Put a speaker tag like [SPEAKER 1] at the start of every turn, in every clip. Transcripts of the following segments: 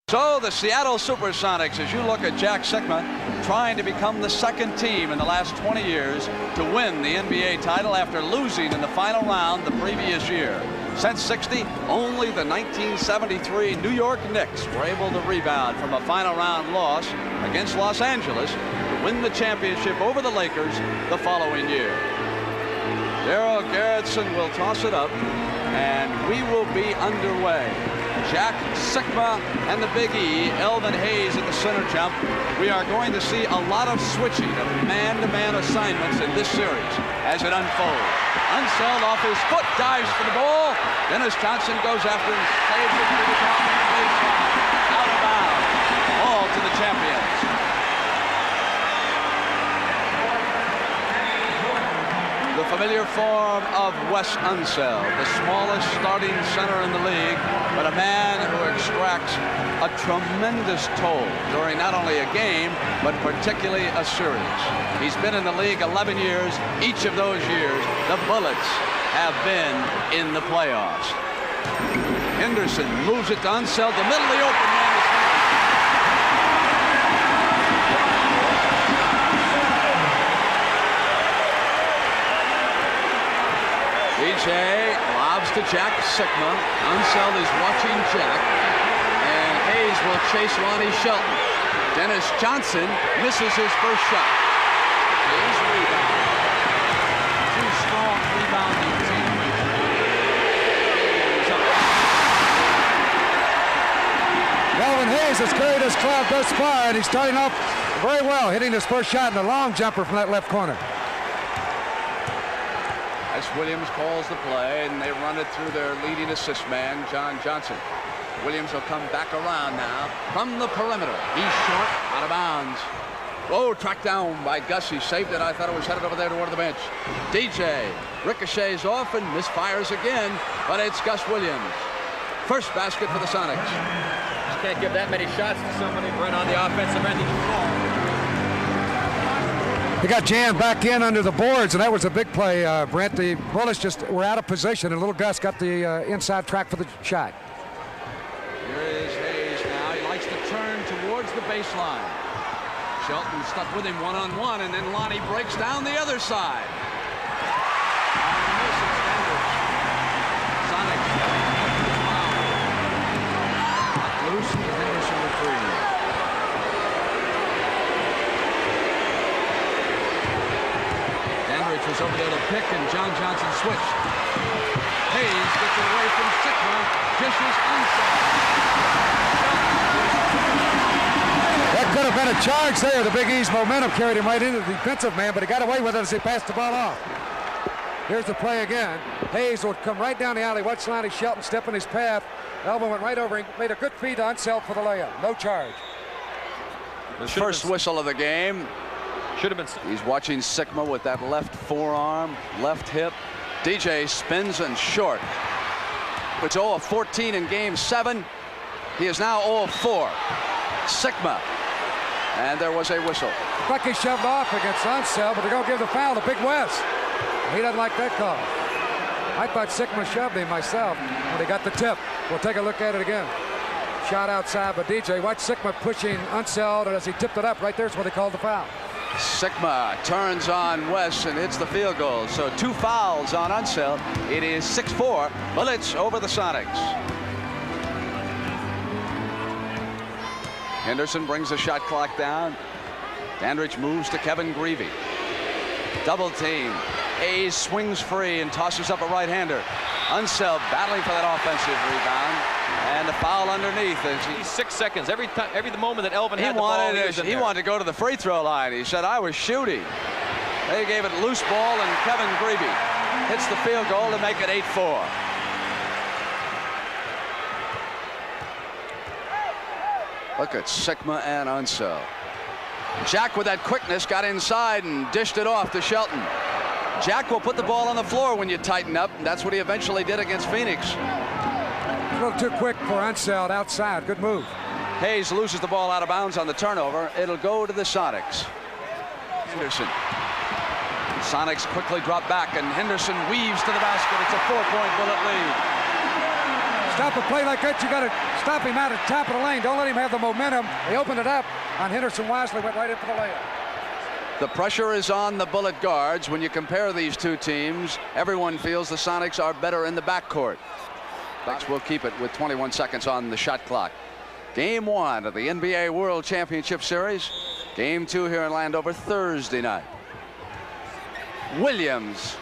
[SPEAKER 1] So the Seattle Supersonics, as you look at Jack Sikma, trying to become the second team in the last 20 years to win the NBA title after losing in the final round the previous year. Since '60, only the 1973 New York Knicks were able to rebound from a final round loss against Los Angeles to win the championship over the Lakers the following year. Daryl Gerritsen will toss it up, and we will be underway. Jack Sikma and the Big E, Elvin Hayes at the center jump. We are going to see a lot of switching of man-to-man assignments in this series as it unfolds. Unseld off his foot, dives for the ball. Dennis Johnson goes after him, saves it to the top of the baseline. Out of bounds. Ball to the champions. The familiar form of Wes Unseld, the smallest starting center in the league, but a man who extracts a tremendous toll during not only a game, but particularly a series. He's been in the league 11 years. Each of those years, the Bullets have been in the playoffs. Henderson moves it to Unseld, the middle of the open man is DJ lobs to Jack Sikma. Unseld is watching Jack, and Hayes will chase Lonnie Shelton. Dennis Johnson misses his first shot. Hayes rebound. Two strong rebounding teams.
[SPEAKER 2] Elvin Hayes has carried his club thus far, and he's starting off very well, hitting his first shot in a long jumper from that left corner.
[SPEAKER 1] As Williams calls the play, and they run it through their leading assist man, John Johnson. Williams will come back around now from the perimeter. He's short, out of bounds. Oh, tracked down by Gus. He saved it. I thought it was headed over there toward the bench. DJ ricochets off and misfires again, but it's Gus Williams. First basket for the Sonics.
[SPEAKER 3] Just can't give that many shots to somebody right on the offensive end of the floor.
[SPEAKER 2] He got jammed back in under the boards, and that was a big play, Brent. The Bullets just were out of position, and little Gus got the inside track for the shot.
[SPEAKER 1] Here is Hayes now. He likes to turn towards the baseline. Shelton stuck with him one-on-one, and then Lonnie breaks down the other side. Sonics. Wow. Loose, Henderson retrieved. Was over there to pick, and John Johnson switched. Hayes gets it away from Sikma. Dishes Unseld.
[SPEAKER 2] That could have been a charge there. The Big E's momentum carried him right into the defensive man, but he got away with it as he passed the ball off. Here's the play again. Hayes will come right down the alley. Watch Lonnie Shelton step in his path. Elbow went right over and made a good feed to Unseld for the layup. No charge.
[SPEAKER 1] The first whistle of the game.
[SPEAKER 3] Should have been.
[SPEAKER 1] He's watching Sikma with that left forearm, left hip. DJ spins and short. It's 0 of 14 in game 7. He is now 0 of 4. Sikma. And there was a whistle.
[SPEAKER 2] Bucky shoved off against Unseld, but they're going to give the foul to Big Wes. He doesn't like that call. I thought Sikma shoved him myself when he got the tip. We'll take a look at it again. Shot outside by DJ. Watch Sikma pushing Unseld, and as he tipped it up, right there's where they called the foul.
[SPEAKER 1] Sikma turns on Wes and hits the field goal. So 2 fouls on Unseld. It is 6-4. Bullets over the Sonics. Henderson brings the shot clock down. Dandridge moves to Kevin Greavy. Double team. Hayes swings free and tosses up a right-hander. Unseld battling for that offensive rebound. And the foul underneath.
[SPEAKER 3] He's 6 seconds. Every moment that Elvin had the ball,
[SPEAKER 1] he wanted to go to the free throw line. He said, I was shooting. They gave it loose ball, and Kevin Greavy hits the field goal to make it 8-4. Look at Sikma and Unseld. Jack, with that quickness, got inside and dished it off to Shelton. Jack will put the ball on the floor when you tighten up, and that's what he eventually did against Phoenix.
[SPEAKER 2] A little too quick for Unseld outside. Good move.
[SPEAKER 1] Hayes loses the ball out of bounds on the turnover. It'll go to the Sonics. Henderson. Sonics quickly drop back, and Henderson weaves to the basket. It's a 4-point Bullet lead.
[SPEAKER 2] Stop a play like that, you got to stop him out at the top of the lane. Don't let him have the momentum. They opened it up on Henderson. Wisely went right in for the layup.
[SPEAKER 1] The pressure is on the Bullet guards. When you compare these two teams, everyone feels the Sonics are better in the backcourt. Bucks will keep it with 21 seconds on the shot clock. Game 1 of the NBA World Championship Series. Game 2 here in Landover Thursday night. Williams.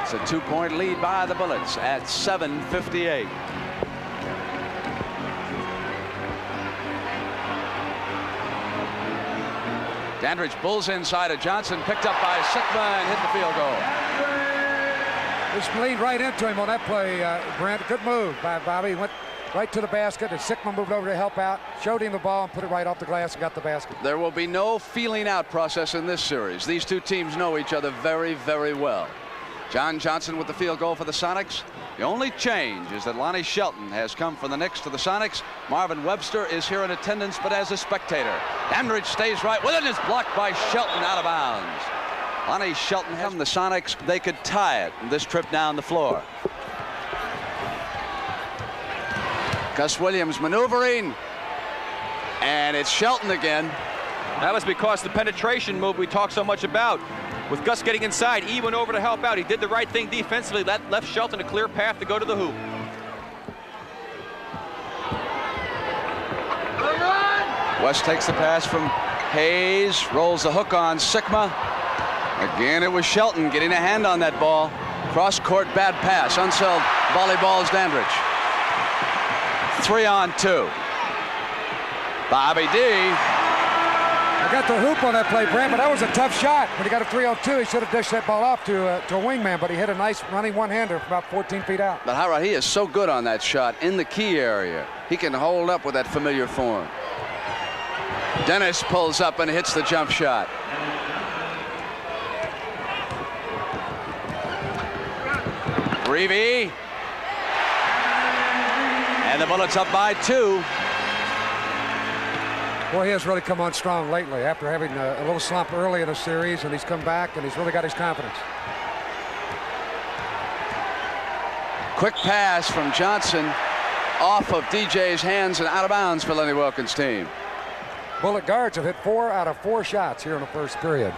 [SPEAKER 1] It's a 2-point lead by the Bullets at 7:58. Dandridge bulls inside of Johnson, picked up by Sikma and hit the field goal.
[SPEAKER 2] Just leaned right into him on that play, Brent. Good move by Bobby. He went right to the basket, and Sikma moved over to help out, showed him the ball, and put it right off the glass and got the basket.
[SPEAKER 1] There will be no feeling out process in this series. These two teams know each other very, very well. John Johnson with the field goal for the Sonics. The only change is that Lonnie Shelton has come from the Knicks to the Sonics. Marvin Webster is here in attendance, but as a spectator. Dandridge stays right with it and is blocked by Shelton out of bounds. Lonnie Shelton has the Sonics. They could tie it this trip down the floor. Gus Williams maneuvering, and it's Shelton again.
[SPEAKER 3] That was because the penetration move we talk so much about. With Gus getting inside, he went over to help out. He did the right thing defensively. That left Shelton a clear path to go to the hoop.
[SPEAKER 1] West takes the pass from Hayes, rolls the hook on Sikma. Again, it was Shelton getting a hand on that ball. Cross-court bad pass. Unseld volleyballs Dandridge. 3-on-2. Bobby D.
[SPEAKER 2] I got the hoop on that play, Brent, but that was a tough shot. When he got a 3-on-2, he should have dished that ball off to a wingman, but he hit a nice running one-hander from about 14 feet out.
[SPEAKER 1] But Howard, he is so good on that shot in the key area. He can hold up with that familiar form. Dennis pulls up and hits the jump shot. Reeve. And the Bullets up by 2.
[SPEAKER 2] Boy, he has really come on strong lately after having a little slump early in the series, and he's come back and he's really got his confidence.
[SPEAKER 1] Quick pass from Johnson off of DJ's hands and out of bounds for Lenny Wilkins' team.
[SPEAKER 2] Bullet guards have hit 4 out of 4 shots here in the first period.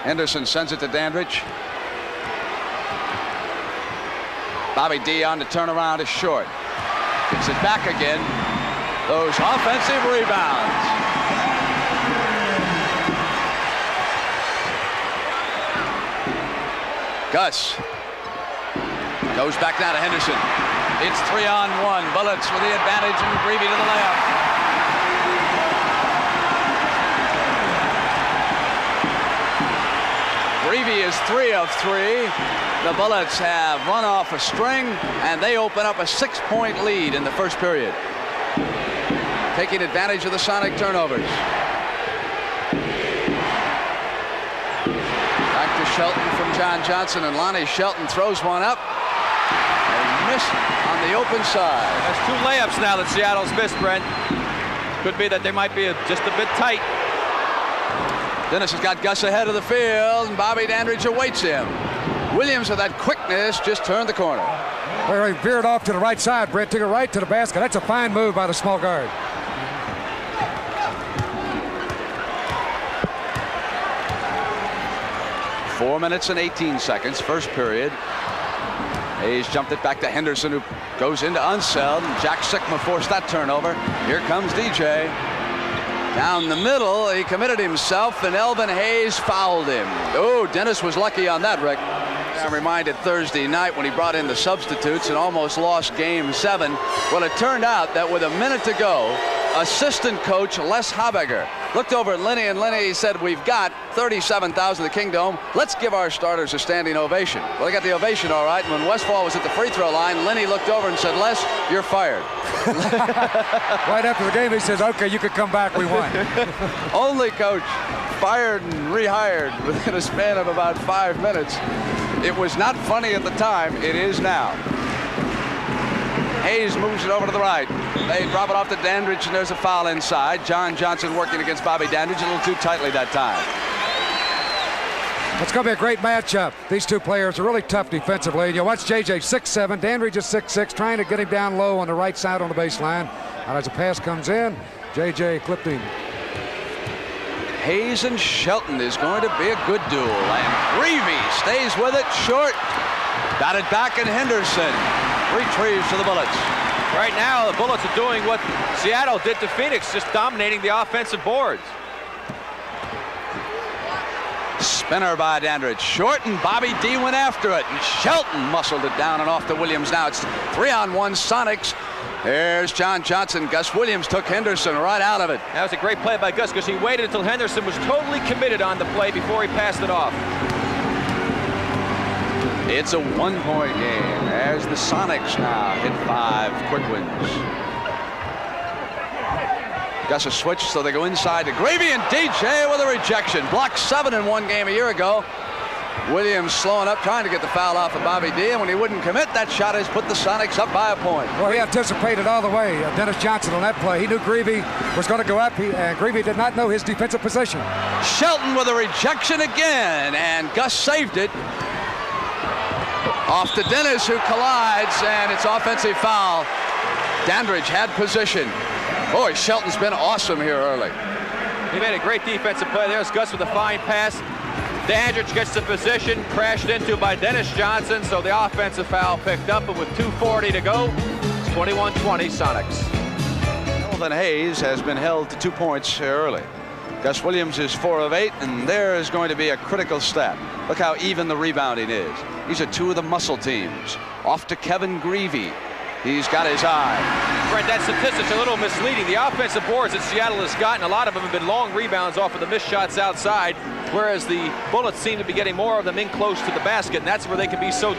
[SPEAKER 1] Henderson sends it to Dandridge. Bobby D on the turnaround is short. Gets it back again. Those offensive rebounds. Gus goes back now to Henderson. It's 3-on-1. Bullets with the advantage and Greavy to the layup. Greavy is 3 of 3. The Bullets have run off a string, and they open up a 6-point lead in the first period, taking advantage of the Sonic turnovers. Back to Shelton from John Johnson, and Lonnie Shelton throws one up and missed on the open side.
[SPEAKER 3] There's 2 layups now that Seattle's missed, Brent. Could be that they might be just a bit tight.
[SPEAKER 1] Dennis has got Gus ahead of the field, and Bobby Dandridge awaits him. Williams, with that quickness, just turned the corner.
[SPEAKER 2] Well, he veered off to the right side, Brent. Took it right to the basket. That's a fine move by the small guard.
[SPEAKER 1] Four minutes and 18 seconds, first period. Hayes jumped it back to Henderson, who goes into Unseld, and Jack Sikma forced that turnover. Here comes DJ. Down the middle, he committed himself, and Elvin Hayes fouled him. Oh, Dennis was lucky on that, Rick. I'm reminded Thursday night when he brought in the substitutes and almost lost Game 7. Well, it turned out that with a minute to go, assistant coach Les Habegger looked over at Lenny, and Lenny said, "We've got 37,000 at the Kingdome. Let's give our starters a standing ovation." Well, they got the ovation all right, and when Westfall was at the free throw line, Lenny looked over and said, "Les, you're fired."
[SPEAKER 2] Right after the game, he says, "Okay, you could come back. We won."
[SPEAKER 1] Only coach fired and rehired within a span of about 5 minutes. It was not funny at the time. It is now. Hayes moves it over to the right. They drop it off to Dandridge, and there's a foul inside. John Johnson working against Bobby Dandridge a little too tightly that time.
[SPEAKER 2] It's going to be a great matchup. These two players are really tough defensively. You watch JJ 6'7", Dandridge is 6'6", trying to get him down low on the right side on the baseline. And as the pass comes in, JJ clipped him.
[SPEAKER 1] Hayes and Shelton is going to be a good duel, and Greavy stays with it short. Got it back, and Henderson retrieves to the Bullets.
[SPEAKER 3] Right now, the Bullets are doing what Seattle did to Phoenix, just dominating the offensive boards.
[SPEAKER 1] Spinner by Dandridge. Short, and Bobby D went after it, and Shelton muscled it down and off to Williams. Now it's 3-on-1 Sonics. There's John Johnson. Gus Williams took Henderson right out of it.
[SPEAKER 3] That was a great play by Gus because he waited until Henderson was totally committed on the play before he passed it off.
[SPEAKER 1] It's a one-point game as the Sonics now hit 5 quick wins. Gus a switch, so they go inside to Gravy, and DJ with a rejection. Blocked 7 in one game a year ago. Williams slowing up, trying to get the foul off of Bobby D, and when he wouldn't commit, that shot has put the Sonics up by a point.
[SPEAKER 2] Well, he anticipated all the way. Dennis Johnson on that play. He knew Greavy was going to go up, and Greavy did not know his defensive position.
[SPEAKER 1] Shelton with a rejection again, and Gus saved it. Off to Dennis, who collides, and it's offensive foul. Dandridge had position. Boy, Shelton's been awesome here early.
[SPEAKER 3] He made a great defensive play. There's Gus with a fine pass. Dandridge gets the position, crashed into by Dennis Johnson, so the offensive foul picked up, and with 2:40 to go, it's 21-20 Sonics.
[SPEAKER 1] Elvin Hayes has been held to 2 points here early. Gus Williams is 4 of 8, and there is going to be a critical stat. Look how even the rebounding is. These are 2 of the muscle teams. Off to Kevin Greavy. He's got his eye.
[SPEAKER 3] Brent, that statistic's a little misleading. The offensive boards that Seattle has gotten, a lot of them have been long rebounds off of the missed shots outside, whereas the Bullets seem to be getting more of them in close to the basket, and that's where they can be so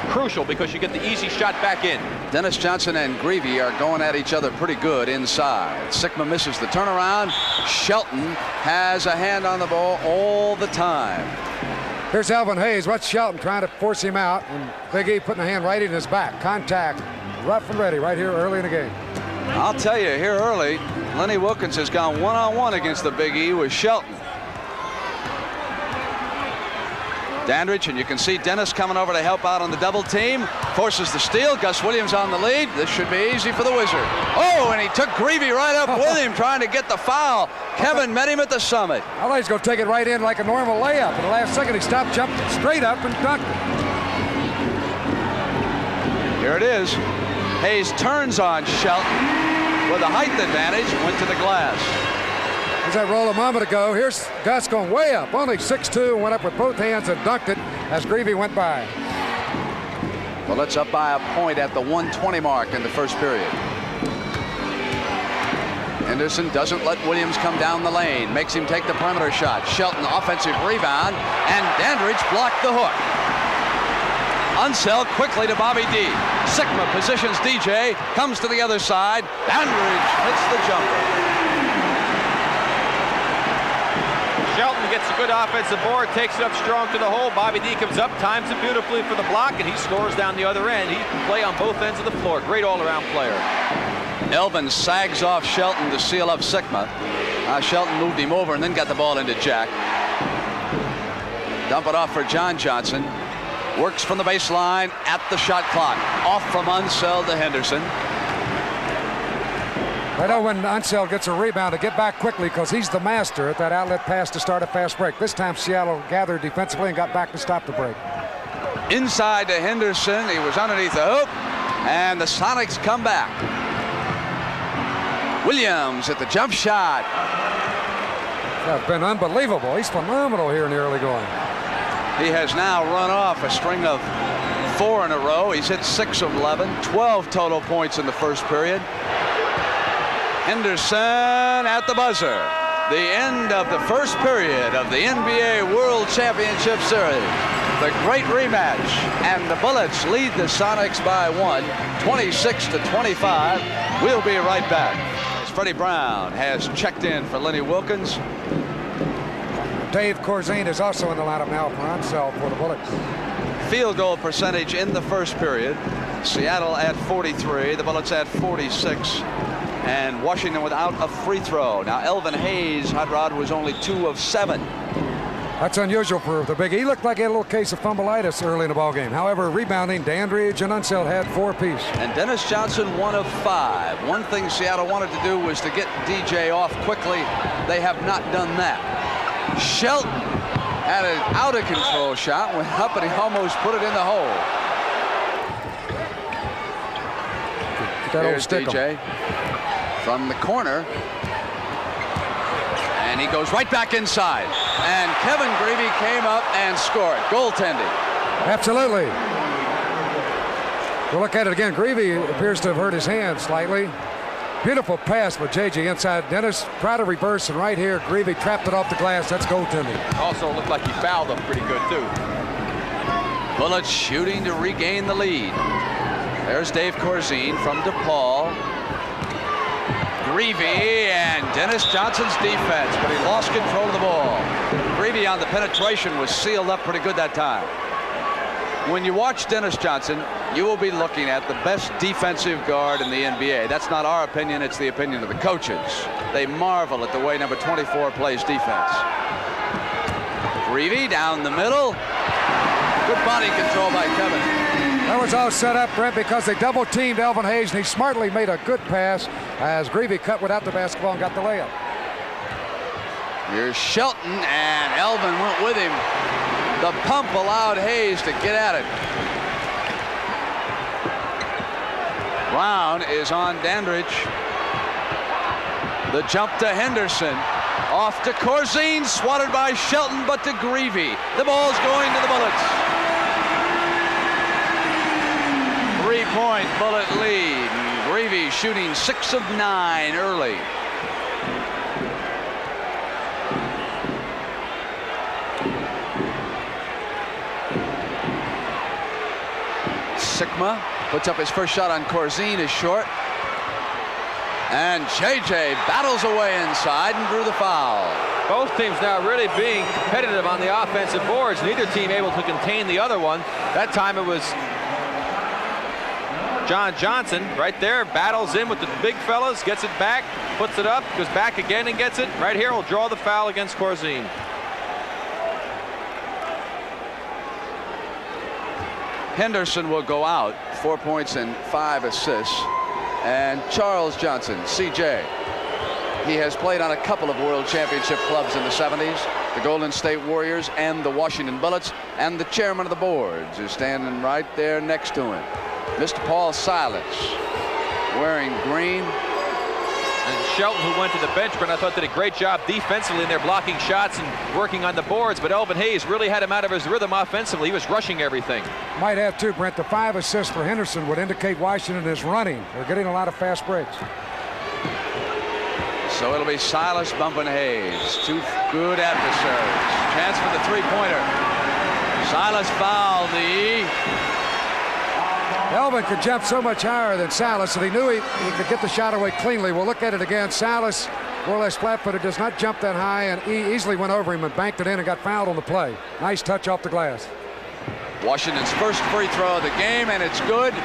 [SPEAKER 3] crucial because you get the easy shot back in.
[SPEAKER 1] Dennis Johnson and Greavy are going at each other pretty good inside. Sigma misses the turnaround. Shelton has a hand on the ball all the time.
[SPEAKER 2] Here's Elvin Hayes. Watch Shelton trying to force him out, and Big E putting a hand right in his back. Contact, rough and ready right here early in the game.
[SPEAKER 1] I'll tell you, here early, Lenny Wilkins has gone one-on-one against the Big E with Shelton. Dandridge, and you can see Dennis coming over to help out on the double team. Forces the steal. Gus Williams on the lead. This should be easy for the Wizard. Oh, and he took Greavy right up with him, trying to get the foul. Kevin met him at the summit.
[SPEAKER 2] I thought he's going to take it right in like a normal layup. In the last second, he stopped, jumped straight up, and dunked it.
[SPEAKER 1] Here it is. Hayes turns on Shelton with a height advantage, went to the glass.
[SPEAKER 2] There's that roll a moment ago. Here's Gus going way up, only 6'2", went up with both hands and dunked it as Greavy went by.
[SPEAKER 1] Well, it's up by a point at the 1:20 mark in the first period. Henderson doesn't let Williams come down the lane, makes him take the perimeter shot. Shelton offensive rebound, and Dandridge blocked the hook. Unseld quickly to Bobby D. Sigma positions DJ, comes to the other side. Dandridge hits the jumper.
[SPEAKER 3] Shelton gets a good offensive board, takes it up strong to the hole. Bobby D comes up, times it beautifully for the block, and he scores down the other end. He can play on both ends of the floor. Great all-around player.
[SPEAKER 1] Elvin sags off Shelton to seal up Sigma. Shelton moved him over and then got the ball into Jack. Dump it off for John Johnson. Works from the baseline at the shot clock. Off from Unseld to Henderson.
[SPEAKER 2] I know when Unseld gets a rebound to get back quickly because he's the master at that outlet pass to start a fast break. This time Seattle gathered defensively and got back to stop the break.
[SPEAKER 1] Inside to Henderson. He was underneath the hoop, and the Sonics come back. Williams at the jump shot.
[SPEAKER 2] That's been unbelievable. He's phenomenal here in the early going.
[SPEAKER 1] He has now run off a string of 4 in a row. He's hit 6 of 11, 12 total points in the first period. Henderson at the buzzer. The end of the first period of the NBA World Championship Series. The great rematch, and the Bullets lead the Sonics by 1, 26-25. We'll be right back. As Freddie Brown has checked in for Lenny Wilkins.
[SPEAKER 2] Dave Corzine is also in the lineup now for Unseld for the Bullets.
[SPEAKER 1] field goal percentage in the first period. Seattle at 43, the Bullets at 46, and Washington without a free throw. Now Elvin Hayes, Hot Rod, was only 2 of 7.
[SPEAKER 2] That's unusual for the big. He looked like he had a little case of fumbleitis early in the ballgame. However, rebounding, Dandridge and Unseld had 4 apiece.
[SPEAKER 1] And Dennis Johnson 1 of 5. One thing Seattle wanted to do was to get DJ off quickly. They have not done that. Shelton had an out of control shot, went up and he almost put it in the hole. Here's DJ from the corner, and he goes right back inside. And Kevin Greavy came up and scored. Goaltending.
[SPEAKER 2] Absolutely. We'll look at it again. Greavy appears to have hurt his hand slightly. Beautiful pass by JJ inside. Dennis tried to reverse, and right here, Greavy trapped it off the glass. That's goaltending.
[SPEAKER 3] Also looked like he fouled him pretty good, too.
[SPEAKER 1] Bullets shooting to regain the lead. There's Dave Corzine from DePaul. Greavy and Dennis Johnson's defense, but he lost control of the ball. Greavy on the penetration was sealed up pretty good that time. When you watch Dennis Johnson, you will be looking at the best defensive guard in the NBA. That's not our opinion, it's the opinion of the coaches. They marvel at the way number 24 plays defense. Greavy down the middle. Good body control by Kevin.
[SPEAKER 2] That was all set up, Brent, because they double-teamed Elvin Hayes, and he smartly made a good pass as Greavy cut without the basketball and got the layup.
[SPEAKER 1] Here's Shelton, and Elvin went with him. The pump allowed Hayes to get at it. Brown is on Dandridge. The jump to Henderson. Off to Corzine, swatted by Shelton, but to Greavy. The ball's going to the Bullets. 3-point Bullet lead. Greavy shooting 6 of 9 early. Sikma puts up his first shot on Corzine, is short. And JJ battles away inside and drew the foul.
[SPEAKER 3] Both teams now really being competitive on the offensive boards. Neither team able to contain the other one. That time it was John Johnson right there, battles in with the big fellas, gets it back, puts it up, goes back again and gets it. Right here will draw the foul against Corzine.
[SPEAKER 1] Henderson will go out, 4 points and 5 assists. And Charles Johnson, CJ, he has played on a couple of world championship clubs in the 70s, the Golden State Warriors and the Washington Bullets, and the chairman of the boards is standing right there next to him. Mr. Paul Silas, wearing green.
[SPEAKER 3] And Shelton, who went to the bench, but I thought did a great job defensively in there, blocking shots and working on the boards. But Elvin Hayes really had him out of his rhythm offensively. He was rushing everything.
[SPEAKER 2] Might add too, Brent, the 5 assists for Henderson would indicate Washington is running. They're getting a lot of fast breaks.
[SPEAKER 1] So it'll be Silas bumping Hayes. 2 good adversaries. Chance for the three-pointer. Silas fouled the...
[SPEAKER 2] Elvin could jump so much higher than Salas, and he knew he could get the shot away cleanly. We'll look at it again. Salas, more or less flat-footed, does not jump that high, and he easily went over him and banked it in and got fouled on the play. Nice touch off the glass. Washington's
[SPEAKER 1] first free throw of the game, and it's good.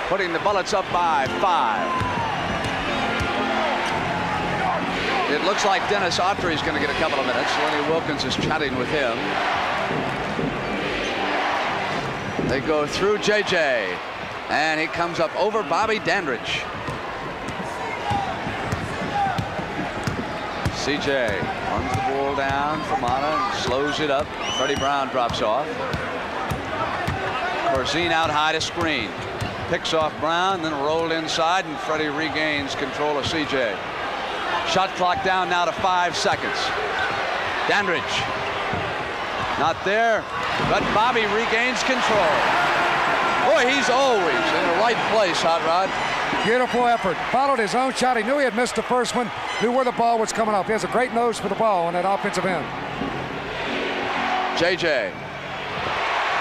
[SPEAKER 1] Putting the Bullets up by 5. It looks like Dennis Autry is going to get a couple of minutes. Lenny Wilkins is chatting with him. They go through JJ, and he comes up over Bobby Dandridge. CJ runs the ball down for Mana and slows it up. Freddie Brown drops off. Corzine out high to screen. Picks off Brown, then rolled inside, and Freddie regains control of CJ. Shot clock down now to 5 seconds. Dandridge. Not there, but Bobby regains control. Boy, he's always in the right place, Hot Rod.
[SPEAKER 2] Beautiful effort. Followed his own shot. He knew he had missed the first one, knew where the ball was coming off. He has a great nose for the ball on that offensive end.
[SPEAKER 1] JJ.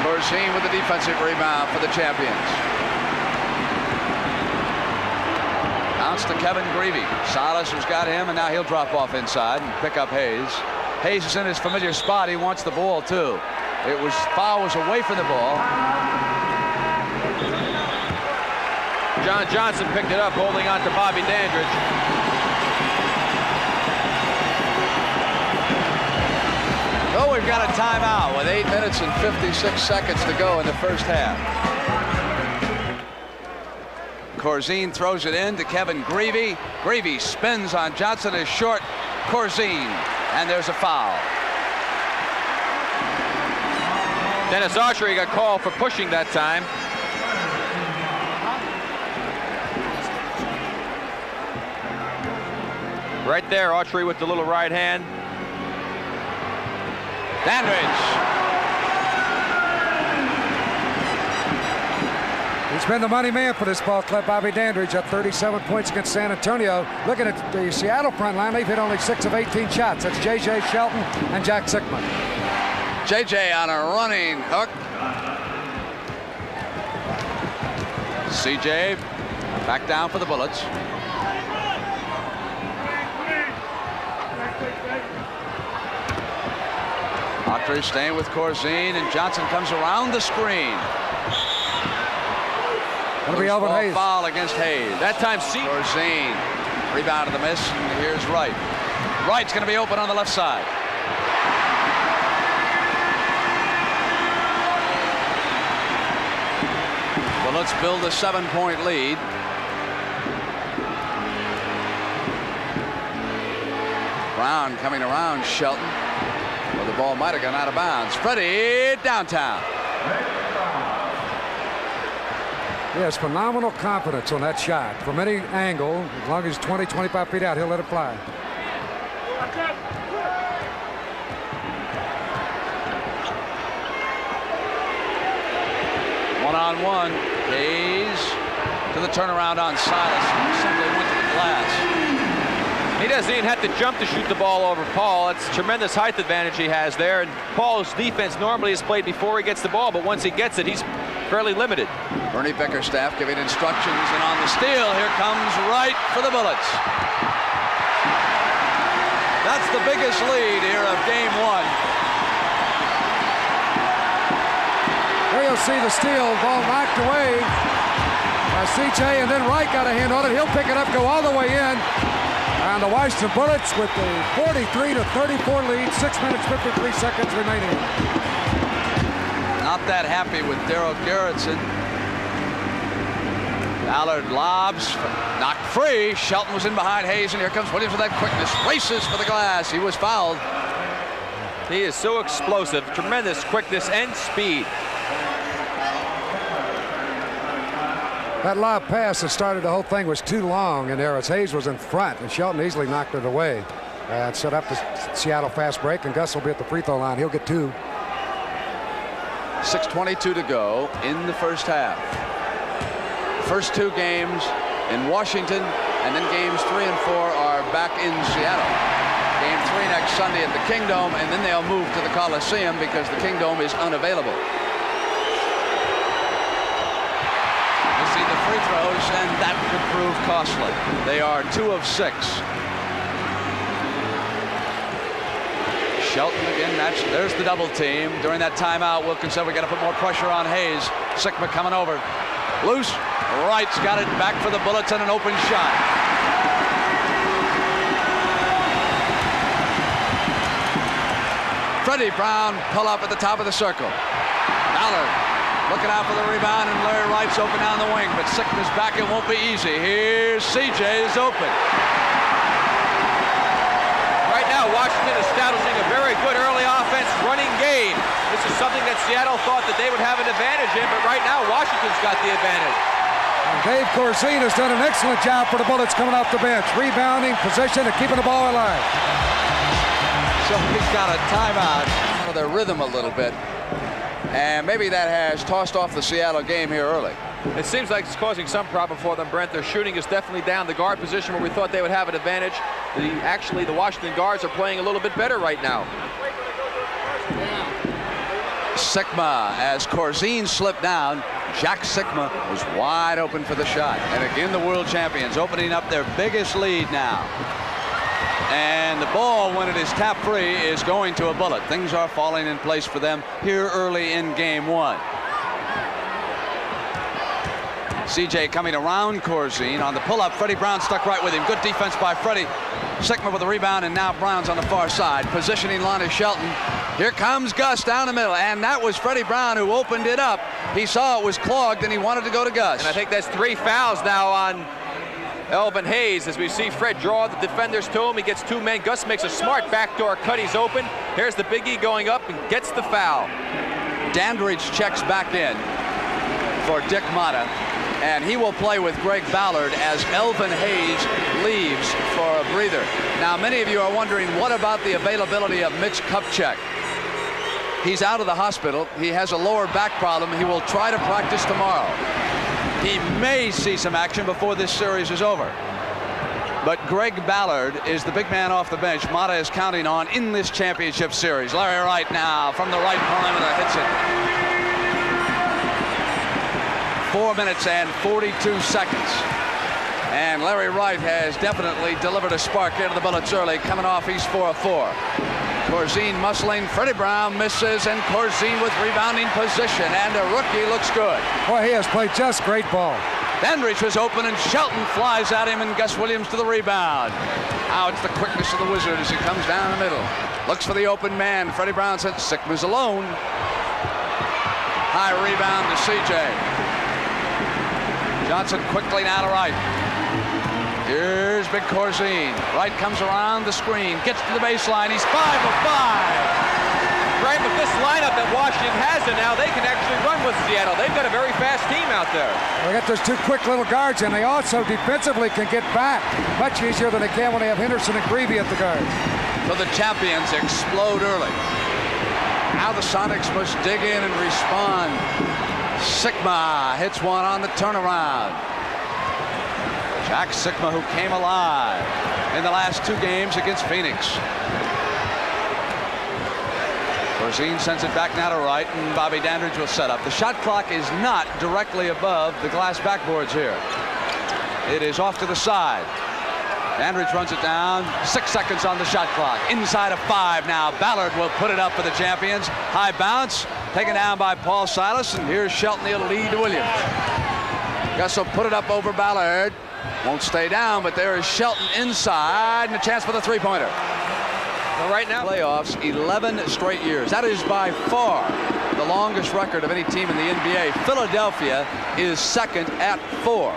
[SPEAKER 1] Corzine with the defensive rebound for the champions. Bounce to Kevin Greavy. Silas has got him, and now he'll drop off inside and pick up Hayes. Hayes is in his familiar spot. He wants the ball, too. It was foul was away from the ball.
[SPEAKER 3] John Johnson picked it up, holding on to Bobby Dandridge.
[SPEAKER 1] Oh, we've got a timeout with 8 minutes and 56 seconds to go in the first half. Corzine throws it in to Kevin Greavy. Greavy spins on Johnson, is short. Corzine, and there's a foul.
[SPEAKER 3] Dennis Autry got called for pushing that time. Right there, Autry with the little right hand.
[SPEAKER 1] Dandridge.
[SPEAKER 2] He's been the money man for this ball club. Bobby Dandridge up 37 points against San Antonio. Looking at the Seattle front line, they've hit only 6 of 18 shots. That's J.J. Shelton and Jack Sickman.
[SPEAKER 1] J.J. on a running hook. C.J. back down for the Bullets. Autry staying with Corzine, and Johnson comes around the screen.
[SPEAKER 2] It'll be Elvin Hayes.
[SPEAKER 1] Foul against Hayes.
[SPEAKER 3] That time,
[SPEAKER 1] Corzine. Rebound to the miss, and here's Wright. Wright's going to be open on the left side. Well, let's build a 7-point lead. Brown coming around Shelton. Well, the ball might have gone out of bounds. Freddie downtown.
[SPEAKER 2] He has phenomenal confidence on that shot. From any angle, as long as he's 20, 25 feet out, he'll let it fly.
[SPEAKER 1] One-on-one. Hayes to the turnaround on Silas. Simply went to the glass.
[SPEAKER 3] He doesn't even have to jump to shoot the ball over Paul. It's a tremendous height advantage he has there. And Paul's defense normally is played before he gets the ball, but once he gets it, he's fairly limited.
[SPEAKER 1] Bernie Bickerstaff giving instructions, and on the steal, here comes Wright for the Bullets. That's the biggest lead here of game 1.
[SPEAKER 2] There you'll see the steal, ball knocked away by C.J., and then Wright got a hand on it. He'll pick it up, go all the way in. And the Washington Bullets with the 43-34 lead, 6 minutes, 53 seconds remaining.
[SPEAKER 1] Not that happy with Daryl Gerritsen. Ballard lobs, knocked free. Shelton was in behind Hayes, and here comes Williams with that quickness. Races for the glass. He was fouled.
[SPEAKER 3] He is so explosive, tremendous quickness and speed.
[SPEAKER 2] That lob pass that started the whole thing was too long in there as Hayes was in front, and Shelton easily knocked it away and set up the Seattle fast break, and Gus will be at the free throw line. He'll get 2.
[SPEAKER 1] 6:22 to go in the first half. First 2 games in Washington, and then games 3 and 4 are back in Seattle. Game 3 next Sunday at the Kingdome, and then they'll move to the Coliseum because the Kingdome is unavailable. You see the free throws, and that could prove costly. They are 2 of 6. Shelton again, there's the double team. During that timeout, Wilkins said we got to put more pressure on Hayes. Sickma coming over. Loose. Wright's got it back for the Bullets and an open shot. Freddie Brown pull up at the top of the circle. Ballard looking out for the rebound, and Larry Wright's open down the wing, but Sickma's back. It won't be easy. Here's CJ is open.
[SPEAKER 3] Right now, Washington establishing a very good early offense running game. This is something that Seattle thought that they would have an advantage in, but right now, Washington's got the advantage.
[SPEAKER 2] And Dave Corzine has done an excellent job for the Bullets coming off the bench, rebounding, position, and keeping the ball alive.
[SPEAKER 1] So he's got a timeout out of their rhythm a little bit, and maybe that has tossed off the Seattle game here early.
[SPEAKER 3] It seems like it's causing some problem for them, Brent. Their shooting is definitely down. The guard position where we thought they would have an advantage. Actually, the Washington guards are playing a little bit better right now.
[SPEAKER 1] Sickma, as Corzine slipped down, Jack Sickma was wide open for the shot. And again, the world champions opening up their biggest lead now. And the ball, when it is tap free, is going to a Bullet. Things are falling in place for them here early in game one. CJ coming around Corzine on the pull-up. Freddie Brown stuck right with him. Good defense by Freddie. Sigma with the rebound, and now Brown's on the far side, positioning Lonnie Shelton. Here comes Gus down the middle, and that was Freddie Brown who opened it up. He saw it was clogged, and he wanted to go to Gus.
[SPEAKER 3] And I think that's 3 fouls now on Elvin Hayes as we see Fred draw the defenders to him. He gets 2 men. Gus makes a smart backdoor cut. He's open. Here's the Big E going up and gets the foul.
[SPEAKER 1] Dandridge checks back in for Dick Motta, and he will play with Greg Ballard as Elvin Hayes leaves for a breather. Now, many of you are wondering, what about the availability of Mitch Kupchak? He's out of the hospital. He has a lower back problem. He will try to practice tomorrow. He may see some action before this series is over. But Greg Ballard is the big man off the bench Motta is counting on in this championship series. Larry Wright now from the right perimeter hits it. 4 minutes and 42 seconds. And Larry Wright has definitely delivered a spark into the Bullets early, coming off. He's 4 of 4. Corzine muscling. Freddie Brown misses, and Corzine with rebounding position, and the rookie looks good.
[SPEAKER 2] Boy, he has played just great ball.
[SPEAKER 1] Dandridge was open, and Shelton flies at him, and Gus Williams to the rebound. Now it's the quickness of the Wizard as he comes down the middle. Looks for the open man. Freddie Brown said Sigma's alone. High rebound to CJ. Johnson quickly now to Wright. Here's Big Corzine. Wright comes around the screen, gets to the baseline. He's 5 of 5.
[SPEAKER 3] Right, but this lineup that Washington has it now, they can actually run with Seattle. They've got a very fast team out there.
[SPEAKER 2] They got those 2 quick little guards, and they also defensively can get back much easier than they can when they have Henderson and Greavy at the guards.
[SPEAKER 1] So the champions explode early. Now the Sonics must dig in and respond. Sigma hits one on the turnaround. Jack Sigma, who came alive in the last 2 games against Phoenix. Corzine sends it back now to Wright, and Bobby Dandridge will set up. The shot clock is not directly above the glass backboards here. It is off to the side. Dandridge runs it down. 6 seconds on the shot clock. Inside of 5 now. Ballard will put it up for the champions. High bounce, taken down by Paul Silas, and here's Shelton. He'll lead to Williams. Gus will put it up over Ballard. Won't stay down, but there is Shelton inside, and a chance for the three-pointer.
[SPEAKER 3] Well, right now,
[SPEAKER 1] Playoffs, 11 straight years. That is by far the longest record of any team in the NBA. Philadelphia is second at 4.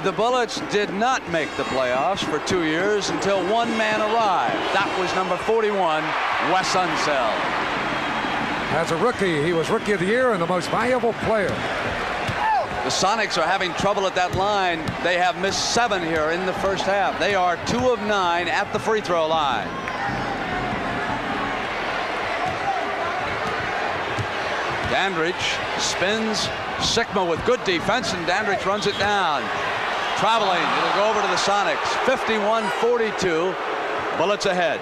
[SPEAKER 1] The Bullets did not make the playoffs for 2 years until one man arrived. That was number 41, Wes Unseld.
[SPEAKER 2] As a rookie, he was Rookie of the Year and the most valuable player.
[SPEAKER 1] The Sonics are having trouble at that line. They have missed 7 here in the first half. They are 2 of 9 at the free throw line. Dandridge spins. Sigma with good defense, and Dandridge runs it down. Traveling, it'll go over to the Sonics. 51-42, Bullets ahead.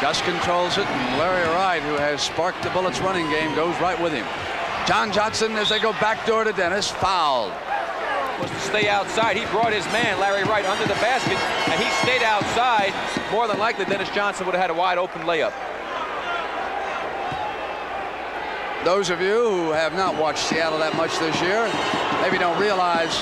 [SPEAKER 1] Gus controls it, and Larry Wright, who has sparked the Bullets running game, goes right with him. John Johnson, as they go backdoor to Dennis, fouled.
[SPEAKER 3] Was to stay outside. He brought his man, Larry Wright, under the basket, and he stayed outside. More than likely, Dennis Johnson would have had a wide open layup.
[SPEAKER 1] Those of you who have not watched Seattle that much this year maybe don't realize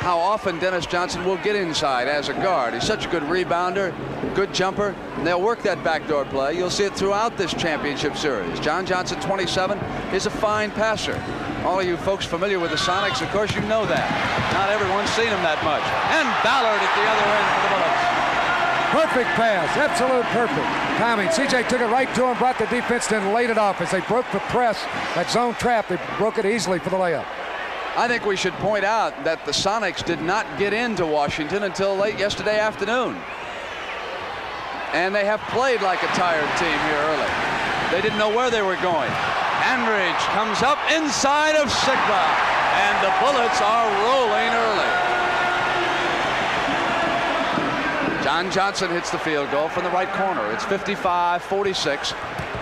[SPEAKER 1] how often Dennis Johnson will get inside as a guard. He's such a good rebounder, good jumper, and they'll work that backdoor play. You'll see it throughout this championship series. John Johnson, 27, is a fine passer. All of you folks familiar with the Sonics, of course, you know that. Not everyone's seen him that much. And Ballard at the other end for the Bullets.
[SPEAKER 2] Perfect pass, absolute perfect timing. CJ took it right to him, brought the defense, then laid it off. As they broke the press, that zone trap, they broke it easily for the layup.
[SPEAKER 1] I think we should point out that the Sonics did not get into Washington until late yesterday afternoon. And they have played like a tired team here early. They didn't know where they were going. Dandridge comes up inside of Sigma, and the Bullets are rolling early. John Johnson hits the field goal from the right corner. It's 55-46,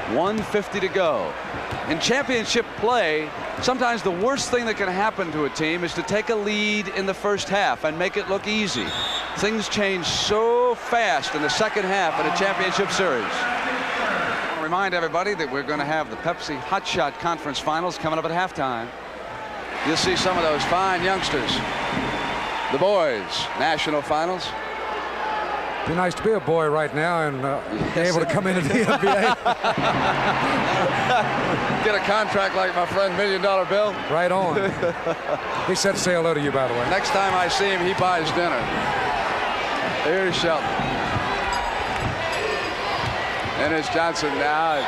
[SPEAKER 1] 1:50 to go. In championship play, sometimes the worst thing that can happen to a team is to take a lead in the first half and make it look easy. Things change so fast in the second half in a championship series. I want to remind everybody that we're going to have the Pepsi Hot Shot Conference Finals coming up at halftime. You'll see some of those fine youngsters. The boys' national finals.
[SPEAKER 2] Be nice to be a boy right now and be able to come into the NBA.
[SPEAKER 1] Get a contract like my friend $1 Million Bill.
[SPEAKER 2] Right on. He said to say hello to you, by the way.
[SPEAKER 1] Next time I see him, he buys dinner. Here's Shelton. And it's Johnson now.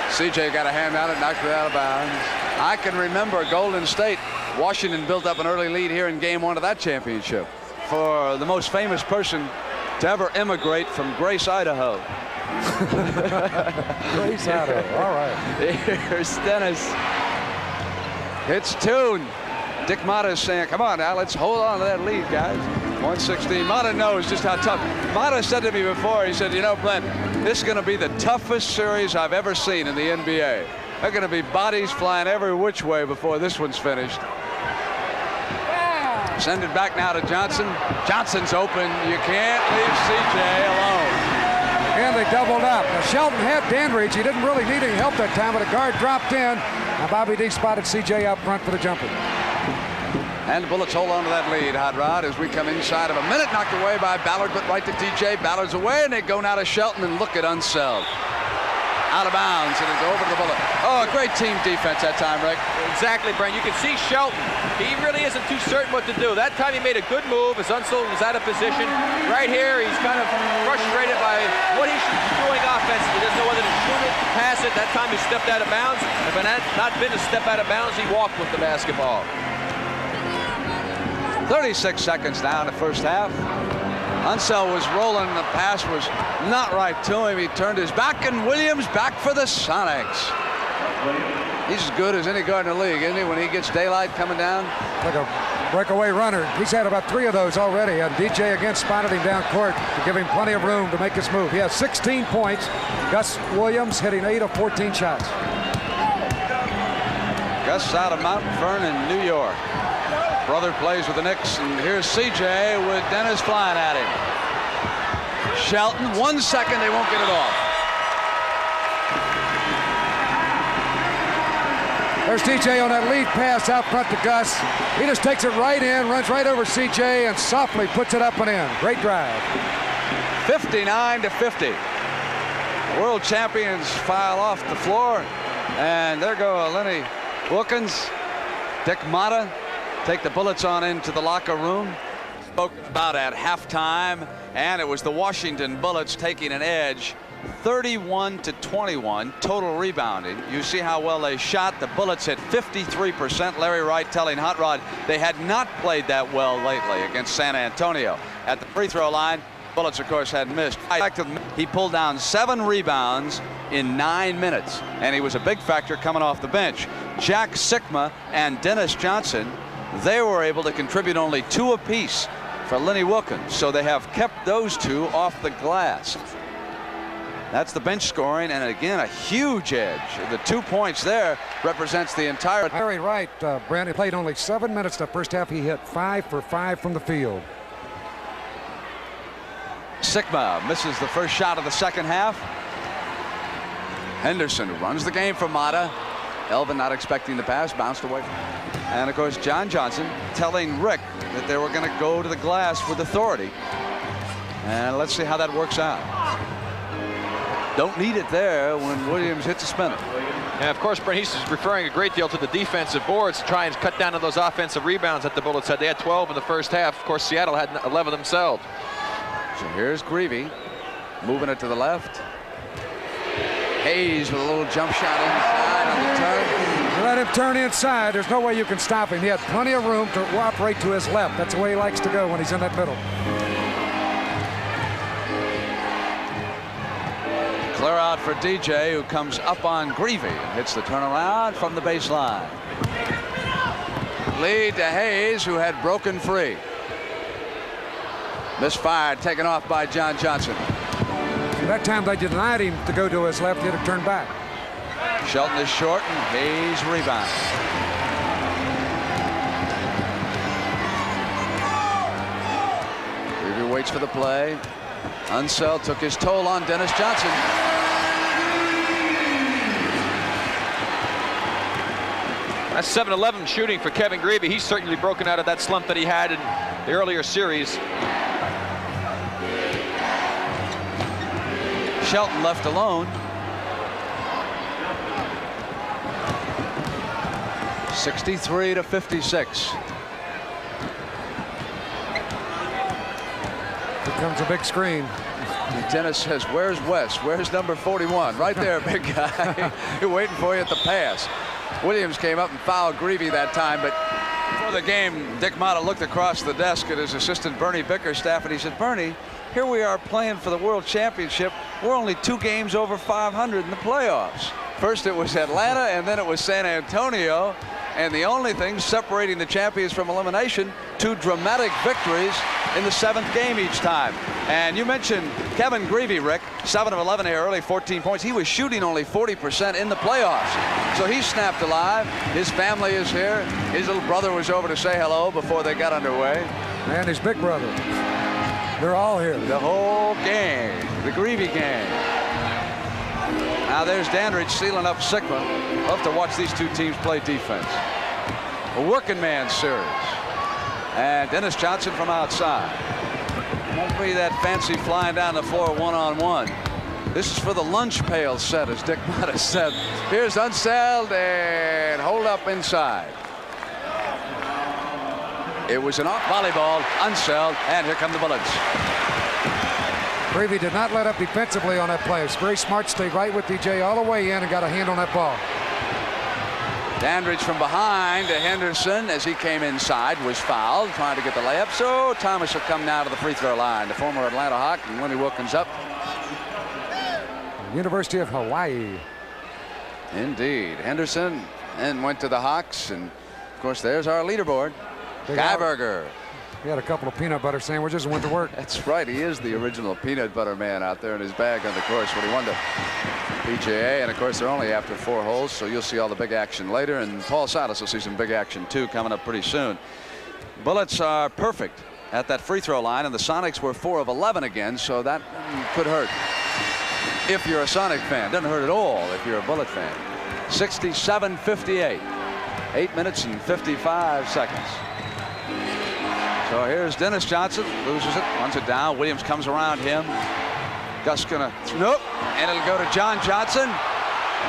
[SPEAKER 1] CJ got a hand on it, knocked it out of bounds. I can remember Golden State. Washington built up an early lead here in game 1 of that championship. For the most famous person to ever immigrate from Grace, Idaho.
[SPEAKER 2] Grace, Idaho. All right.
[SPEAKER 1] Here's Dennis. It's Toon. Dick Mata is saying, come on now, let's hold on to that lead, guys. 116. Mata knows just how tough. Mata said to me before, he said, you know, Brent, this is going to be the toughest series I've ever seen in the NBA. They're going to be bodies flying every which way before this one's finished. Send it back now to Johnson. Johnson's open. You can't leave CJ alone.
[SPEAKER 2] And they doubled up. Now Shelton had Dandridge. He didn't really need any help that time, but a guard dropped in. Now Bobby D spotted CJ out front for the jumper.
[SPEAKER 1] And the Bullets hold on to that lead, Hot Rod, as we come inside of a minute. Knocked away by Ballard, but right to DJ. Ballard's away, and they go now to Shelton, and look at Unseld. Out of bounds, and it'll go over to the Bullet. Oh, great team defense that time, Rick.
[SPEAKER 3] Exactly, Brent. You can see Shelton. He really isn't too certain what to do. That time he made a good move as Unseld was out of position. Right here, he's kind of frustrated by what he should be doing offensively. He doesn't know whether to shoot it, pass it. That time he stepped out of bounds. If it had not been a step out of bounds, he walked with the basketball.
[SPEAKER 1] 36 seconds now in the first half. Unseld was rolling. The pass was not right to him. He turned his back, and Williams back for the Sonics. He's as good as any guard in the league, isn't he, when he gets daylight coming down?
[SPEAKER 2] Like a breakaway runner. He's had about 3 of those already, and DJ again spotted him down court to give him plenty of room to make his move. He has 16 points. Gus Williams hitting 8 of 14 shots.
[SPEAKER 1] Gus out of Mount Vernon, New York. Brother plays with the Knicks, and here's CJ with Dennis flying at him. Shelton, 1 second, they won't get it off.
[SPEAKER 2] There's DJ on that lead pass out front to Gus. He just takes it right in, runs right over CJ, and softly puts it up and in. Great drive.
[SPEAKER 1] 59-50. World champions file off the floor, and there go Lenny Wilkins, Dick Mata. Take the Bullets on into the locker room. Spoke about at halftime, and it was the Washington Bullets taking an edge, 31-21 total rebounding. You see how well they shot. The Bullets hit 53%. Larry Wright telling Hot Rod they had not played that well lately against San Antonio. At the free throw line, Bullets, of course, had missed. He pulled down 7 rebounds in 9 minutes, and he was a big factor coming off the bench. Jack Sikma and Dennis Johnson, they were able to contribute only 2 apiece for Lenny Wilkins, so they have kept those 2 off the glass. That's the bench scoring, and again, a huge edge. The 2 points there represents the entire.
[SPEAKER 2] Larry Wright, Brandon, played only 7 minutes the first half. He hit 5 for 5 from the field.
[SPEAKER 1] Sikma misses the first shot of the second half. Henderson runs the game for Mata. Elvin not expecting the pass, bounced away. And of course, John Johnson telling Rick that they were going to go to the glass with authority. And let's see how that works out. Don't need it there when Williams hits a spinner.
[SPEAKER 3] And of course, Brent, he's referring a great deal to the defensive boards to try and cut down on those offensive rebounds that the Bullets had. They had 12 in the first half. Of course, Seattle had 11 themselves.
[SPEAKER 1] So here's Greavy moving it to the left. Hayes with a little jump shot inside on the turn.
[SPEAKER 2] You let him turn inside, there's no way you can stop him. He had plenty of room to operate to his left. That's the way he likes to go when he's in that middle.
[SPEAKER 1] Clear out for DJ, who comes up on Greavy and hits the turnaround from the baseline. Lead to Hayes, who had broken free. Misfired, taken off by John Johnson.
[SPEAKER 2] That time they denied him to go to his left. He had to turn back.
[SPEAKER 1] Shelton is short, and Hayes rebounds. Greavy waits for the play. Unseld took his toll on Dennis Johnson.
[SPEAKER 3] That's 7-11 shooting for Kevin Greavy. He's certainly broken out of that slump that he had in the earlier series.
[SPEAKER 1] Shelton left alone. 63-56.
[SPEAKER 2] Here comes a big screen.
[SPEAKER 1] Dennis says, "Where's West? Where's number 41?" Right there, big guy. You're waiting for you at the pass. Williams came up and fouled Greavy that time, but before the game, Dick Motta looked across the desk at his assistant Bernie Bickerstaff, and he said, "Bernie, here we are playing for the World Championship. We're only 2 games over 500 in the playoffs. First it was Atlanta, and then it was San Antonio. And the only thing separating the champions from elimination, 2 dramatic victories in the 7th game each time." And you mentioned Kevin Greavy, Rick, 7 of 11 here early, 14 points. He was shooting only 40% in the playoffs. So he snapped alive. His family is here. His little brother was over to say hello before they got underway.
[SPEAKER 2] And his big brother. They're all here.
[SPEAKER 1] The whole gang, the Greavy gang. Now there's Dandridge sealing up Sigma. Love to watch these 2 teams play defense. A working man series. And Dennis Johnson from outside. Won't be that fancy flying down the floor one-on-one. This is for the lunch pail set, as Dick Motta said. Here's Unseld and hold up inside. It was an off volleyball. Unseld, and here come the Bullets.
[SPEAKER 2] Greavy did not let up defensively on that play. It's very smart, stayed right with DJ all the way in and got a hand on that ball.
[SPEAKER 1] Dandridge from behind to Henderson as he came inside, was fouled, trying to get the layup. So Thomas will come now to the free throw line. The former Atlanta Hawk, and Lenny Wilkins up.
[SPEAKER 2] University of Hawaii.
[SPEAKER 1] Indeed. Henderson and went to the Hawks, and of course there's our leaderboard.
[SPEAKER 2] Big
[SPEAKER 1] Guyberger.
[SPEAKER 2] He had a couple of peanut butter sandwiches and went to work.
[SPEAKER 1] That's right. He is the original peanut butter man out there in his bag on the course when he won the PGA. And of course, they're only after 4 holes, so you'll see all the big action later. And Paul Silas will see some big action too coming up pretty soon. Bullets are perfect at that free throw line, and the Sonics were 4 of 11 again, so that could hurt if you're a Sonic fan. Doesn't hurt at all if you're a Bullet fan. 67-58. 8 minutes and 55 seconds. So here's Dennis Johnson, loses it, runs it down. Williams comes around him. Gus gonna, nope, and it'll go to John Johnson.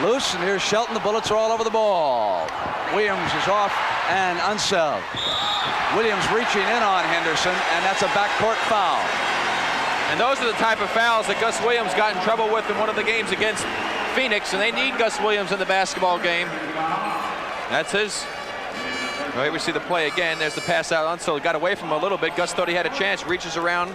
[SPEAKER 1] Loose, and here's Shelton. The Bullets are all over the ball. Williams is off and Unseld. Williams reaching in on Henderson, and that's a backcourt foul.
[SPEAKER 3] And those are the type of fouls that Gus Williams got in trouble with in one of the games against Phoenix, and they need Gus Williams in the basketball game. That's his. Well, here we see the play again. There's the pass out. Unseld got away from him a little bit. Gus thought he had a chance. Reaches around,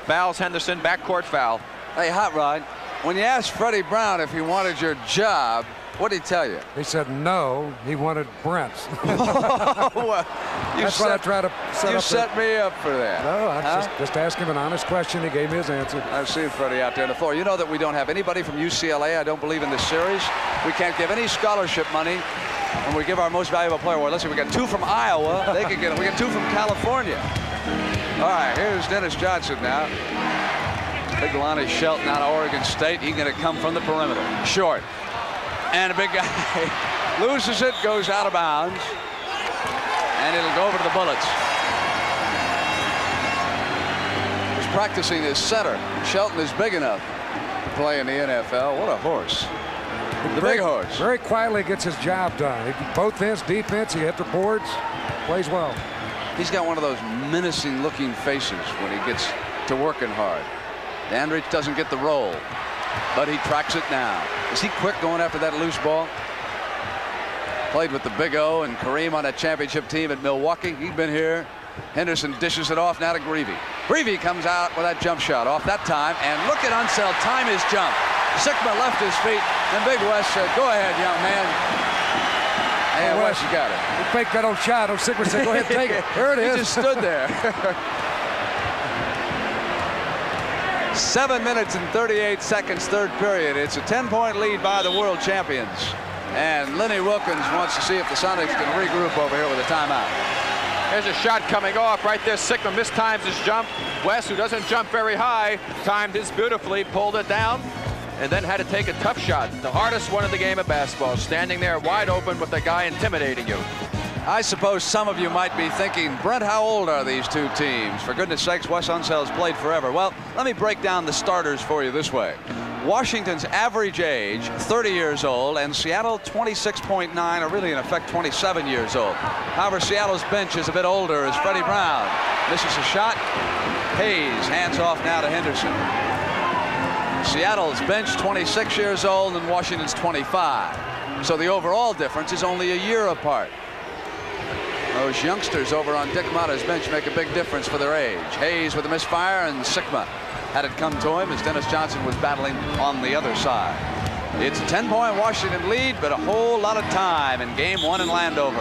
[SPEAKER 3] fouls Henderson. Backcourt foul.
[SPEAKER 1] Hey, Hot Rod, when you asked Freddie Brown if he wanted your job, what did he tell you?
[SPEAKER 2] He said no, he wanted Brent's.
[SPEAKER 1] Well,
[SPEAKER 2] That's what I tried to set up.
[SPEAKER 1] You set me up for that.
[SPEAKER 2] No, I just asked him an honest question. He gave me his answer.
[SPEAKER 1] I've seen Freddie out there on the floor. You know that we don't have anybody from UCLA, I don't believe, in this series. We can't give any scholarship money. And we give our most valuable player award. Listen, we got 2 from Iowa. They could get it. We got 2 from California. All right, here's Dennis Johnson now. Big Lonnie Shelton out of Oregon State. He's going to come from the perimeter. Short. And a big guy loses it, goes out of bounds. And it'll go over to the Bullets. He's practicing his center. Shelton is big enough to play in the NFL. What a horse. The big horse.
[SPEAKER 2] Very quietly gets his job done. Both ends, defense, he hit the boards, plays well.
[SPEAKER 1] He's got one of those menacing looking faces when he gets to working hard. Dandridge doesn't get the roll, but he tracks it now. Is he quick going after that loose ball? Played with the Big O and Kareem on that championship team at Milwaukee. He'd been here. Henderson dishes it off now to Greavy. Greavy comes out with that jump shot off that time, and look at Unseld time his jump. Sigma left his feet, and Big West said, "Go ahead, young man." And West got it.
[SPEAKER 2] He faked that old shot. Old Sigma said, "Go ahead, take it." There it is.
[SPEAKER 1] He just stood there. 7 minutes and 38 seconds, third period. It's a 10-point lead by the world champions. And Lenny Wilkins wants to see if the Sonics can regroup over here with a timeout.
[SPEAKER 3] There's a shot coming off right there. Sigma mistimes his jump. Wes, who doesn't jump very high, timed his beautifully, pulled it down, and then had to take a tough shot. The hardest one in the game of basketball, standing there wide open with the guy intimidating you.
[SPEAKER 1] I suppose some of you might be thinking, Brent, how old are these two teams? For goodness sakes, Wes Unsell's played forever. Well, let me break down the starters for you this way. Washington's average age, 30 years old, and Seattle, 26.9, or really in effect 27 years old. However, Seattle's bench is a bit older as Freddie Brown misses a shot. Hayes hands off now to Henderson. Seattle's bench 26 years old and Washington's 25. So the overall difference is only a year apart. Those youngsters over on Dick Motta's bench make a big difference for their age. Hayes with a misfire, and Sigma had it come to him as Dennis Johnson was battling on the other side. It's a 10-point Washington lead, but a whole lot of time in game one in Landover.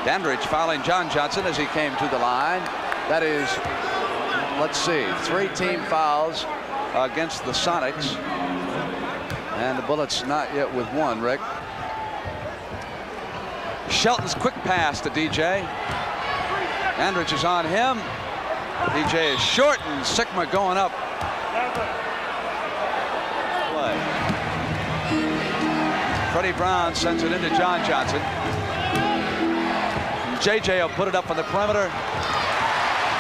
[SPEAKER 1] Dandridge fouling John Johnson as he came to the line. That is, let's see, 3 team fouls against the Sonics. And the Bullets not yet with 1, Rick. Shelton's quick pass to DJ. Dandridge is on him. DJ is short, and Sigma going up. Play. Freddie Brown sends it into John Johnson. JJ will put it up on the perimeter.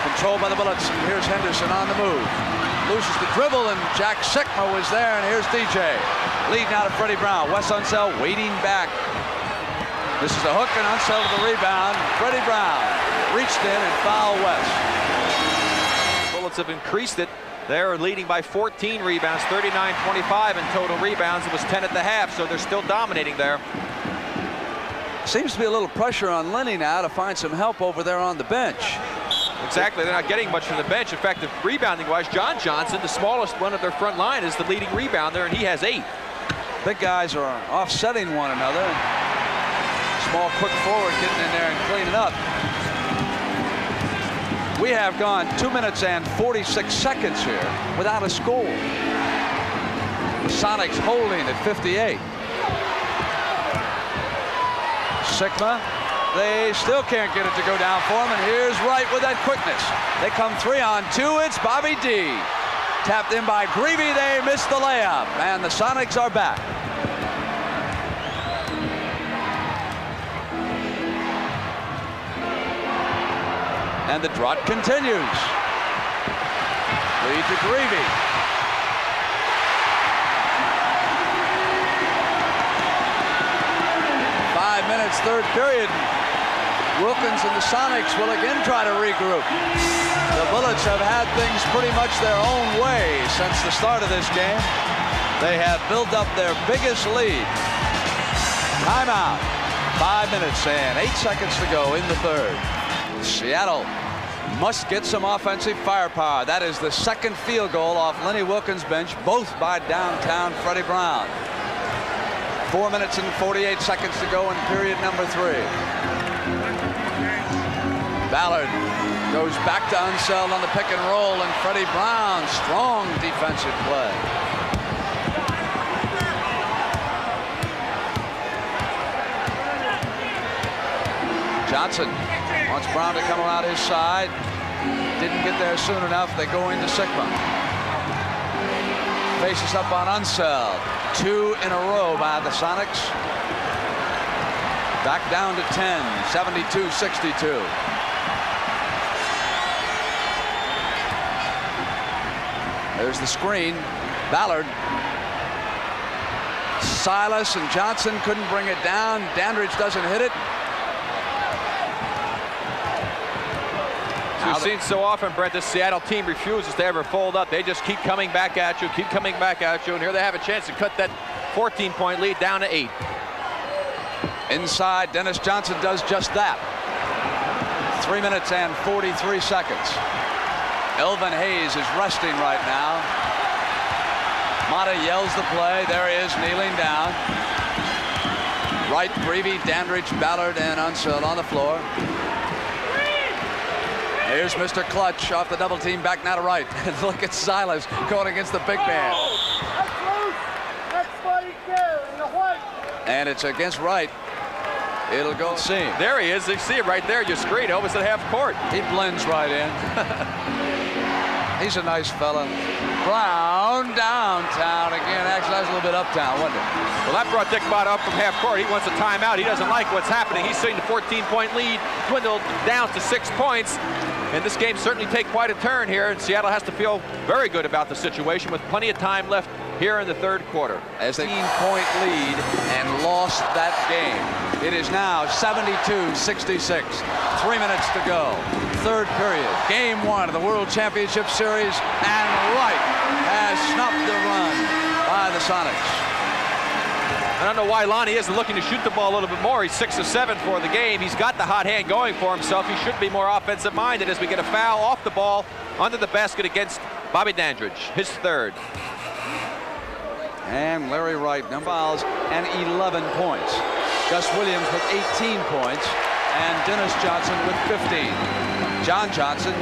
[SPEAKER 1] Controlled by the Bullets, and here's Henderson on the move. Loses the dribble, and Jack Sigma was there, and here's DJ. Lead now to Freddie Brown. Wes Unsell waiting back. This is a hook, and Unsell to the rebound. Freddie Brown reached in and fouled West.
[SPEAKER 3] Bullets have increased it. They're leading by 14 rebounds, 39-25 in total rebounds. It was 10 at the half, so they're still dominating there.
[SPEAKER 1] Seems to be a little pressure on Lenny now to find some help over there on the bench.
[SPEAKER 3] Exactly, they're not getting much from the bench. In fact, rebounding-wise, John Johnson, the smallest one of their front line, is the leading rebounder, and he has 8.
[SPEAKER 1] Big guys are offsetting one another. Small, quick forward getting in there and cleaning up. We have gone 2 minutes and 46 seconds here without a score. The Sonics holding at 58. Sigma, they still can't get it to go down for him, and here's Wright with that quickness. They come 3-on-2. It's Bobby D. Tapped in by Greavy. They missed the layup, and the Sonics are back. And the drought continues. Lead to Greavy. Five minutes, third period. Wilkins and the Sonics will again try to regroup. The Bullets have had things pretty much their own way since the start of this game. They have built up their biggest lead. Timeout. 5 minutes and 8 seconds to go in the third. Seattle must get some offensive firepower. That is the second field goal off Lenny Wilkins' bench, both by downtown Freddie Brown. 4 minutes and 48 seconds to go in period number 3. Ballard goes back to Unseld on the pick and roll, and Freddie Brown, strong defensive play. Johnson wants Brown to come around his side. Didn't get there soon enough. They go into Sigma. Faces up on Unseld. 2 in a row by the Sonics. Back down to 10, 72-62. There's the screen. Ballard. Silas and Johnson couldn't bring it down. Dandridge doesn't hit it.
[SPEAKER 3] We've seen so often, Brent, this Seattle team refuses to ever fold up. They just keep coming back at you, and here they have a chance to cut that 14-point lead down to 8.
[SPEAKER 1] Inside, Dennis Johnson does just that. 3 minutes and 43 seconds. Elvin Hayes is resting right now. Motta yells the play. There he is, kneeling down. Wright, Greavy, Dandridge, Ballard, and Unseld on the floor. Here's Mr. Clutch off the double team, back now to Wright. And look at Silas going against the big man. And it's against Wright. It'll go seam.
[SPEAKER 3] There he is. You see it right there. Your screen almost at half court.
[SPEAKER 1] He blends right in. He's a nice fella. Brown downtown again. Actually, that was a little bit uptown, wasn't it?
[SPEAKER 3] Well, that brought Dick Motta up from half court. He wants a timeout. He doesn't like what's happening. He's seeing the 14-point lead dwindle down to 6 points. And this game certainly take quite a turn here. And Seattle has to feel very good about the situation with plenty of time left here in the third quarter.
[SPEAKER 1] As a 15-point lead and lost that game. It is now 72-66. 3 minutes to go. Third period. Game 1 of the World Championship Series. And Wright has snuffed the run by the Sonics.
[SPEAKER 3] I don't know why Lonnie isn't looking to shoot the ball a little bit more. He's 6 of 7 for the game. He's got the hot hand going for himself. He should be more offensive minded as we get a foul off the ball under the basket against Bobby Dandridge, his third.
[SPEAKER 1] And Larry Wright, no fouls and 11 points. Gus Williams with 18 points and Dennis Johnson with 15. John Johnson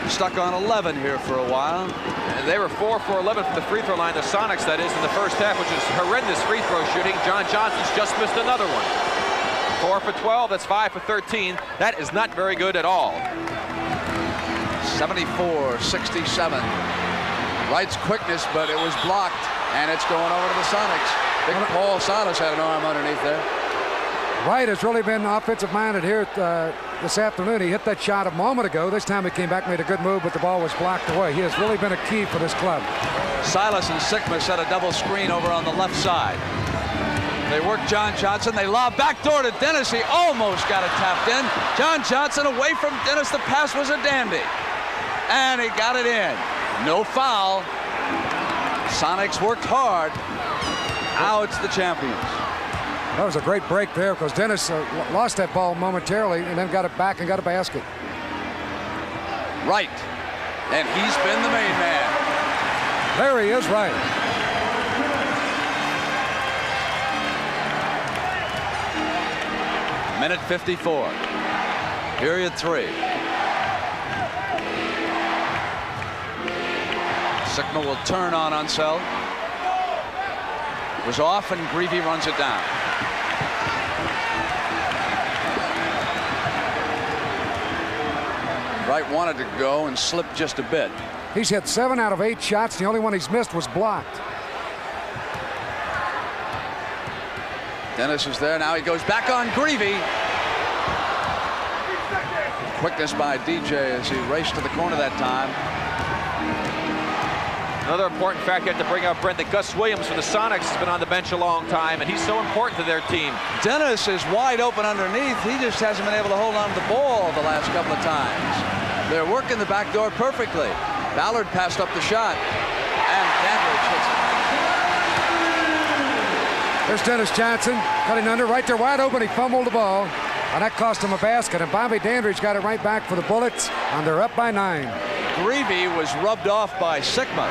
[SPEAKER 1] stuck on 11 here for a while.
[SPEAKER 3] And they were 4 for 11 from the free throw line, the Sonics that is, in the first half, which is horrendous free throw shooting. John Johnson's just missed another one. 4 for 12, that's 5 for 13. That is not very good at all.
[SPEAKER 1] 74-67. Wright's quickness, but it was blocked, and it's going over to the Sonics. Big Paul Silas had an arm underneath there.
[SPEAKER 2] Wright has really been offensive minded here this afternoon. He hit that shot a moment ago. This time he came back and made a good move, but the ball was blocked away. He has really been a key for this club.
[SPEAKER 1] Silas and Sikma set a double screen over on the left side. They work John Johnson. They lob backdoor to Dennis. He almost got it tapped in. John Johnson away from Dennis. The pass was a dandy. And he got it in. No foul. Sonics worked hard. Now it's the champions.
[SPEAKER 2] That was a great break there because Dennis lost that ball momentarily and then got it back and got a basket.
[SPEAKER 1] Right. And he's been the main man.
[SPEAKER 2] There he is, Right.
[SPEAKER 1] Minute 54. Period 3. Sikma will turn on Unseld. Was off and Greavy runs it down. Wright wanted to go and slipped just a bit.
[SPEAKER 2] He's hit 7 out of 8 shots. The only one he's missed was blocked.
[SPEAKER 1] Dennis is there. Now he goes back on Greavy. Quickness by DJ as he raced to the corner that time.
[SPEAKER 3] Another important fact you have to bring up, Brent, that Gus Williams for the Sonics has been on the bench a long time, and he's so important to their team.
[SPEAKER 1] Dennis is wide open underneath. He just hasn't been able to hold on to the ball the last couple of times. They're working the back door perfectly. Ballard passed up the shot, and Dandridge hits it.
[SPEAKER 2] There's Dennis Johnson cutting under right there wide open. He fumbled the ball, and that cost him a basket. And Bobby Dandridge got it right back for the Bullets, and they're up by 9.
[SPEAKER 1] Greavy was rubbed off by Sikma.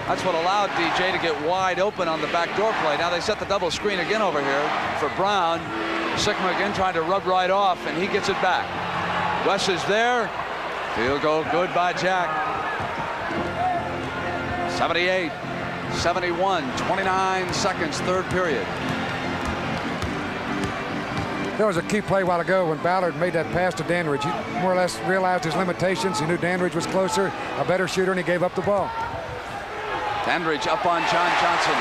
[SPEAKER 1] That's what allowed DJ to get wide open on the backdoor play. Now they set the double screen again over here for Brown. Sikma again trying to rub right off, and he gets it back. Gus is there. Field goal good by Jack. 78-71, 29 seconds, third period.
[SPEAKER 2] There was a key play a while ago when Ballard made that pass to Dandridge. He more or less realized his limitations. He knew Dandridge was closer, a better shooter, and he gave up the ball.
[SPEAKER 1] Dandridge up on John Johnson.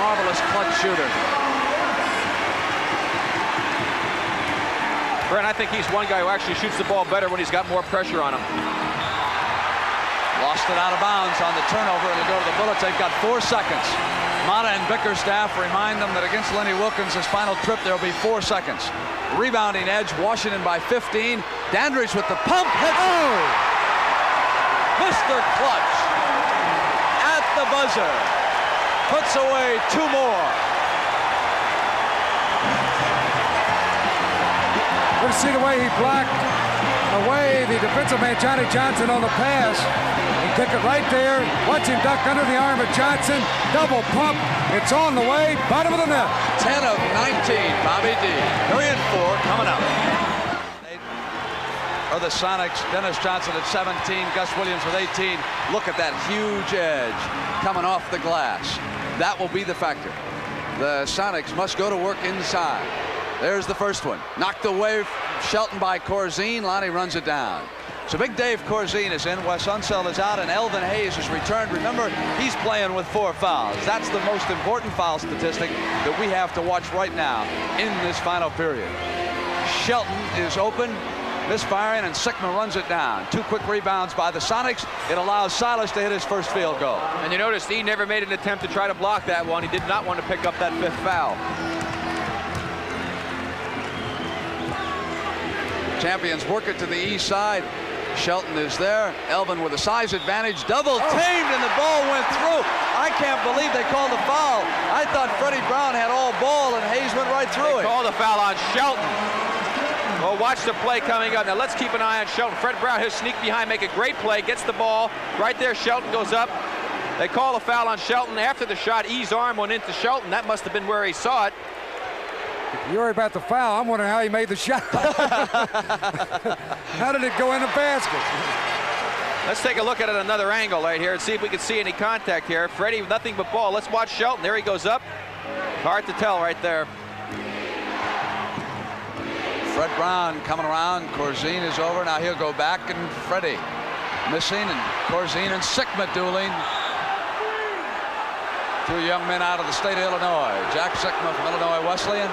[SPEAKER 1] Marvelous clutch shooter.
[SPEAKER 3] Brent, I think he's one guy who actually shoots the ball better when he's got more pressure on him.
[SPEAKER 1] Lost it out of bounds on the turnover, and it'll go to the Bullets. They've got 4 seconds. Motta and Bickerstaff remind them that against Lenny Wilkins' final trip, there will be 4 seconds. Rebounding edge, Washington by 15. Dandridge with the pump. Oh! Mr. Clutch at the buzzer. Puts away 2 more.
[SPEAKER 2] Let's see the way he blocked away the defensive man, Johnny Johnson, on the pass. He took it right there. Watch him duck under the arm of Johnson. Double pump. It's on the way. Bottom of the net.
[SPEAKER 1] 10 of 19, Bobby D. Period 4 coming up. Or the Sonics, Dennis Johnson at 17, Gus Williams with 18. Look at that huge edge coming off the glass. That will be the factor. The Sonics must go to work inside. There's the first one. Knocked away Shelton by Corzine. Lonnie runs it down. So Big Dave Corzine is in. Wes Unseld is out, and Elvin Hayes is returned. Remember, he's playing with 4 fouls. That's the most important foul statistic that we have to watch right now in this final period. Shelton is open, misfiring, and Sickman runs it down. 2 quick rebounds by the Sonics. It allows Silas to hit his first field goal.
[SPEAKER 3] And you notice he never made an attempt to try to block that one. He did not want to pick up that 5th foul.
[SPEAKER 1] Champions work it to the east side. Shelton is there. Elvin with a size advantage. Double teamed, and the ball went through. I can't believe they called the foul. I thought Freddie Brown had all ball, and Hayes went right through it.
[SPEAKER 3] They called a foul on Shelton. Well, watch the play coming up. Now let's keep an eye on Shelton. Fred Brown, he'll sneak behind, make a great play, gets the ball. Right there, Shelton goes up. They call a foul on Shelton. After the shot, E's arm went into Shelton. That must have been where he saw it.
[SPEAKER 2] You worry about the foul. I'm wondering how he made the shot. How did it go in the basket?
[SPEAKER 3] Let's take a look at it another angle right here and see if we can see any contact here. Freddie, nothing but ball. Let's watch Shelton. There he goes up. Hard to tell right there.
[SPEAKER 1] Fred Brown coming around. Corzine is over. Now he'll go back, and Freddie missing, and Corzine and Sickman dueling. 2 young men out of the state of Illinois. Jack Sickman from Illinois Wesleyan.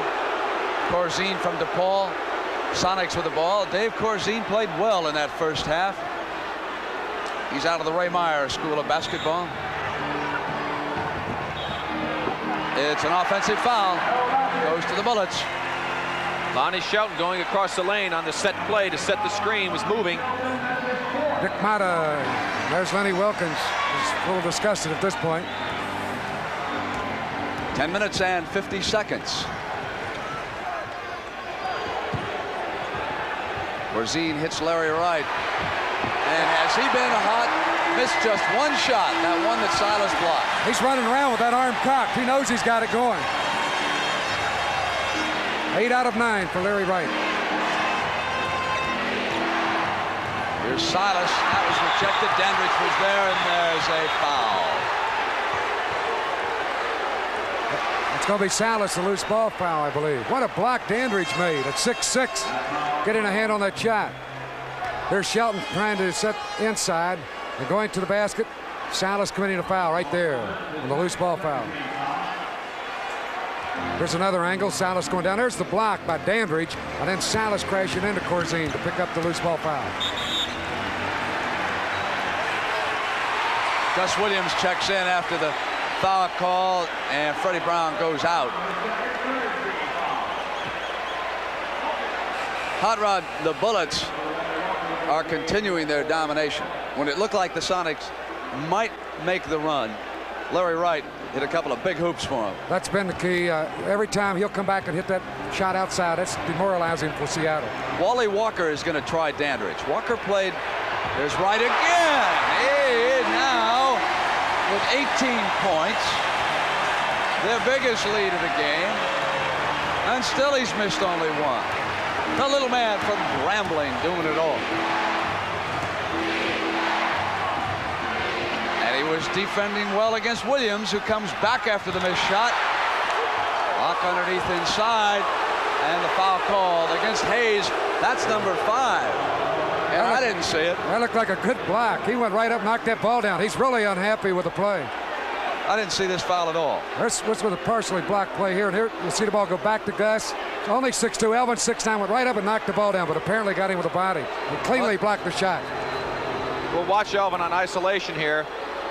[SPEAKER 1] Corzine from DePaul. Sonics with the ball. Dave Corzine played well in that first half. He's out of the Ray Meyer School of Basketball. It's an offensive foul. Goes to the Bullets.
[SPEAKER 3] Lonnie Shelton going across the lane on the set play to set the screen, was moving.
[SPEAKER 2] Nick Mata, there's Lenny Wilkins. He's a little disgusted at this point.
[SPEAKER 1] 10 minutes and 50 seconds. Corzine hits Larry Wright. And has he been hot? Missed just one shot, that one that Silas blocked.
[SPEAKER 2] He's running around with that arm cocked. He knows he's got it going. 8 out of 9 for Larry Wright.
[SPEAKER 1] Here's Silas. That was rejected. Dandridge was there, and there's a foul.
[SPEAKER 2] It's going to be Silas, the loose ball foul, I believe. What a block Dandridge made at 6'6", getting a hand on that shot. There's Shelton trying to set inside and going to the basket. Silas committing a foul right there on the loose ball foul. There's another angle. Silas going down. There's the block by Dandridge, and then Silas crashing into Corzine to pick up the loose ball foul.
[SPEAKER 1] Gus Williams checks in after the foul call, and Freddie Brown goes out. Hot Rod, the Bullets are continuing their domination. When it looked like the Sonics might make the run, Larry Wright hit a couple of big hoops for him.
[SPEAKER 2] That's been the key. Every time he'll come back and hit that shot outside, that's demoralizing for Seattle.
[SPEAKER 1] Wally Walker is going to try Dandridge. Walker played. There's Wright again. He now with 18 points, their biggest lead of the game, and still he's missed only one. The little man from Grambling doing it all. And he was defending well against Williams, who comes back after the missed shot. Block underneath inside, and the foul called against Hayes. That's number 5. And I didn't see it.
[SPEAKER 2] That looked like a good block. He went right up, knocked that ball down. He's really unhappy with the play.
[SPEAKER 1] I didn't see this foul at all.
[SPEAKER 2] This was a partially blocked play here, and here you'll see the ball go back to Gus. It's only 6'2". Elvin 6'9", went right up and knocked the ball down, but apparently got him with the body. He cleanly blocked the shot.
[SPEAKER 3] We'll watch Elvin on isolation here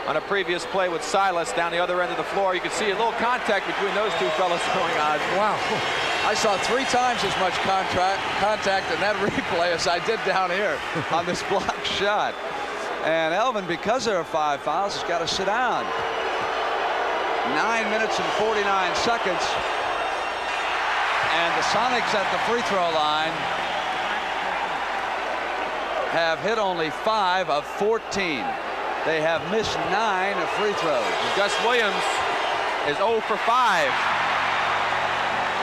[SPEAKER 3] on a previous play with Silas down the other end of the floor. You can see a little contact between those two fellas going on.
[SPEAKER 2] Wow.
[SPEAKER 1] I saw 3 times as much contact in that replay as I did down here on this block shot. And Elvin, because there are 5 fouls, has got to sit down. 9 minutes and 49 seconds. And the Sonics at the free throw line have hit only 5 of 14. They have missed 9 of free throws.
[SPEAKER 3] Gus Williams is 0 for 5.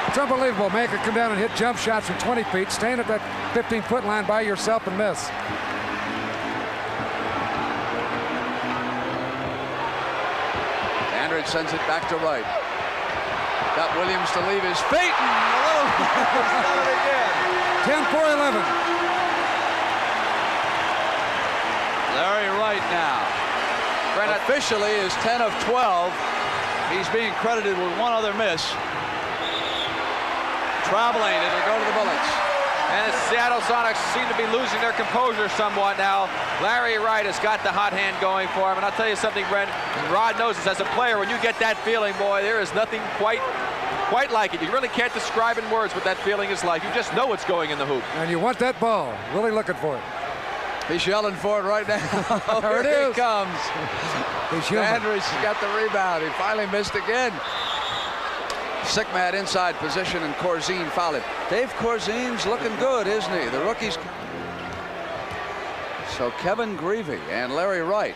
[SPEAKER 2] It's unbelievable. Man could come down and hit jump shots from 20 feet, stand at that 15-foot line by yourself and miss. Dandridge
[SPEAKER 1] sends it back to Wright. Got Williams to leave his feet, and a little done it again.
[SPEAKER 2] 10-4-11.
[SPEAKER 1] Larry Wright now. Officially is 10 of 12. He's being credited with one other miss. Traveling, it'll go to the Bullets.
[SPEAKER 3] And the Seattle Sonics seem to be losing their composure somewhat now. Larry Wright has got the hot hand going for him. And I'll tell you something, Brent, Rod knows this as a player, when you get that feeling, boy, there is nothing quite like it. You really can't describe in words what that feeling is like. You just know it's going in the hoop.
[SPEAKER 2] And you want that ball. Really looking for it.
[SPEAKER 1] He's yelling for it right now.
[SPEAKER 2] There it is.
[SPEAKER 1] He comes.
[SPEAKER 2] Andrews
[SPEAKER 1] got the rebound. He finally missed again. Sigma had inside position, and Corzine fouled him. Dave Corzine's looking good, isn't he? The rookies. So Kevin Greavy and Larry Wright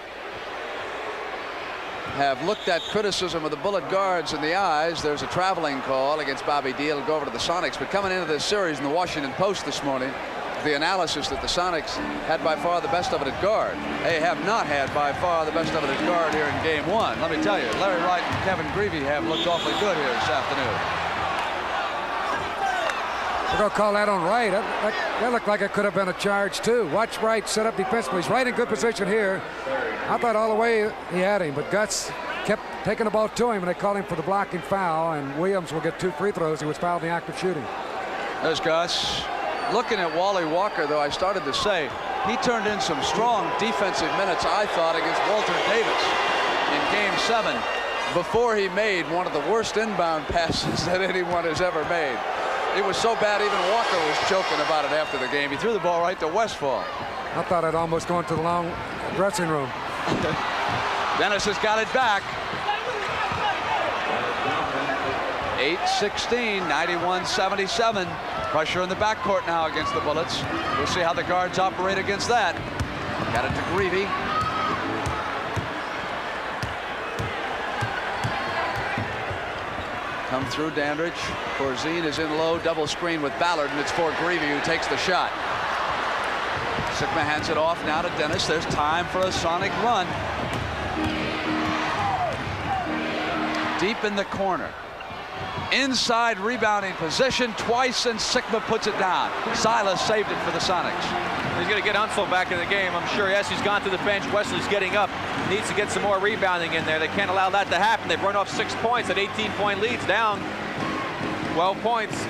[SPEAKER 1] have looked at criticism of the Bullet guards in the eyes. There's a traveling call against Bobby D. It'll go over to the Sonics. But coming into this series in the Washington Post this morning, the analysis that the Sonics had by far the best of it at guard. They have not had by far the best of it at guard here in game one. Let me tell you, Larry Wright and Kevin Greavy have looked awfully good here this afternoon.
[SPEAKER 2] We're going to call that on Wright. That looked like it could have been a charge, too. Watch Wright set up defensively. He's right in good position here. I thought all the way he had him, but Guts kept taking the ball to him, and they called him for the blocking foul, and Williams will get 2 free throws. He was fouled in the act of shooting.
[SPEAKER 1] There's Gus. Looking at Wally Walker, though, I started to say he turned in some strong defensive minutes, I thought, against Walter Davis in Game 7 before he made one of the worst inbound passes that anyone has ever made. It was so bad even Walker was joking about it after the game. He threw the ball right to Westfall.
[SPEAKER 2] I thought I'd almost gone to the long dressing room.
[SPEAKER 1] Dennis has got it back. 8-16, 91-77. Pressure in the backcourt now against the Bullets. We'll see how the guards operate against that. Got it to Greavy. Come through Dandridge. Corzine is in low, double screen with Ballard, and it's for Greavy, who takes the shot. Sigma hands it off now to Dennis. There's time for a Sonic run. Deep in the corner. Inside rebounding position twice, and Sigma puts it down. Silas saved it for the Sonics.
[SPEAKER 3] He's going to get Unseld back in the game, I'm sure. Yes, he's gone to the bench. Wesley's getting up. Needs to get some more rebounding in there. They can't allow that to happen. They've run off 6 points at 18-point leads, down 12 points.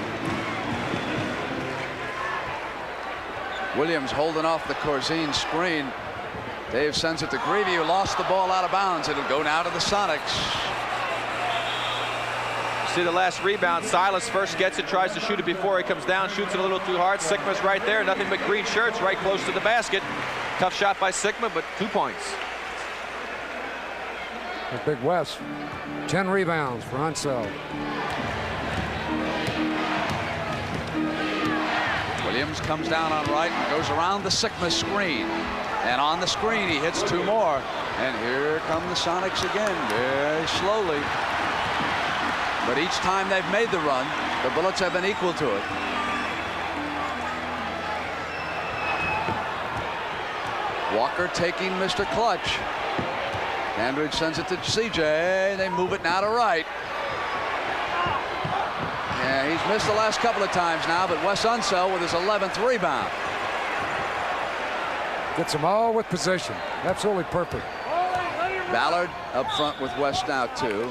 [SPEAKER 1] Williams holding off the Corzine screen. Dave sends it to Greavy, who lost the ball out of bounds. It'll go now to the Sonics.
[SPEAKER 3] See the last rebound. Silas first gets it, tries to shoot it before he comes down, shoots it a little too hard. Sigma's right there, nothing but green shirts right close to the basket. Tough shot by Sigma, but 2 points.
[SPEAKER 2] That's Big West. 10 rebounds for Unseld.
[SPEAKER 1] Williams comes down on right and goes around the Sigma screen. And on the screen, he hits 2 more. And here come the Sonics again, very slowly. But each time they've made the run, the Bullets have been equal to it. Walker taking Mr. Clutch. Dandridge sends it to CJ. They move it now to Wright. Yeah, he's missed the last couple of times now, but Wes Unseld with his 11th rebound.
[SPEAKER 2] Gets them all with position. Absolutely perfect.
[SPEAKER 1] Ballard up front with West now, too.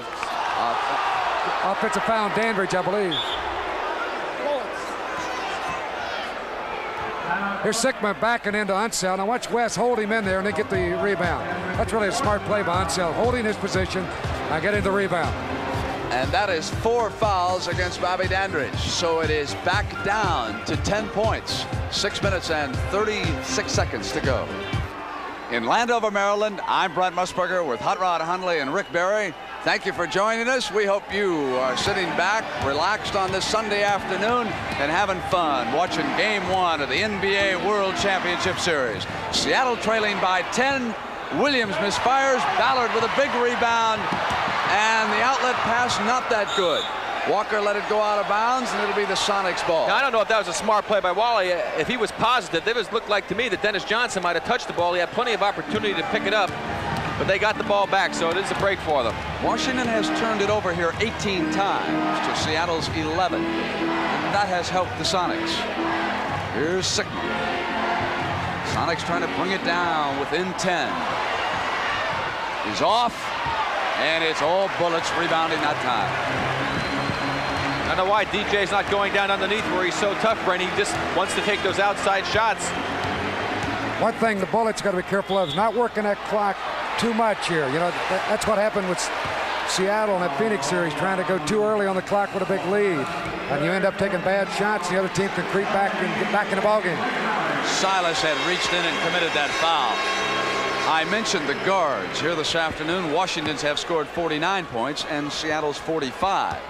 [SPEAKER 2] Offensive foul on Dandridge, I believe. Here's Sigma backing into Unseld. Now watch West hold him in there and then get the rebound. That's really a smart play by Unseld, holding his position and getting the rebound.
[SPEAKER 1] And that is 4 fouls against Bobby Dandridge. So it is back down to 10 points. 6 minutes and 36 seconds to go. In Landover, Maryland, I'm Brent Musburger with Hot Rod Hundley and Rick Berry. Thank you for joining us. We hope you are sitting back, relaxed on this Sunday afternoon, and having fun watching Game 1 of the NBA World Championship Series. Seattle trailing by 10. Williams misfires. Ballard with a big rebound. And the outlet pass not that good. Walker let it go out of bounds, and it'll be the Sonics ball.
[SPEAKER 3] Now, I don't know if that was a smart play by Wally. If he was positive, it looked like to me that Dennis Johnson might have touched the ball. He had plenty of opportunity to pick it up. but they got the ball back, so it is a break for them.
[SPEAKER 1] Washington has turned it over here 18 times to Seattle's 11. And that has helped the Sonics. Here's Sickman. Sonics trying to bring it down within 10. He's off, and it's all Bullets rebounding that time.
[SPEAKER 3] I don't know why DJ's not going down underneath where he's so tough, Brent. He just wants to take those outside shots.
[SPEAKER 2] One thing the Bullets got to be careful of is not working that clock too much here. You know, that's what happened with Seattle in that Phoenix series, trying to go too early on the clock with a big lead. And you end up taking bad shots, the other team can creep back and get back in the ballgame. Silas
[SPEAKER 1] had reached in and committed that foul. I mentioned the guards here this afternoon. Washington's have scored 49 points and Seattle's 45.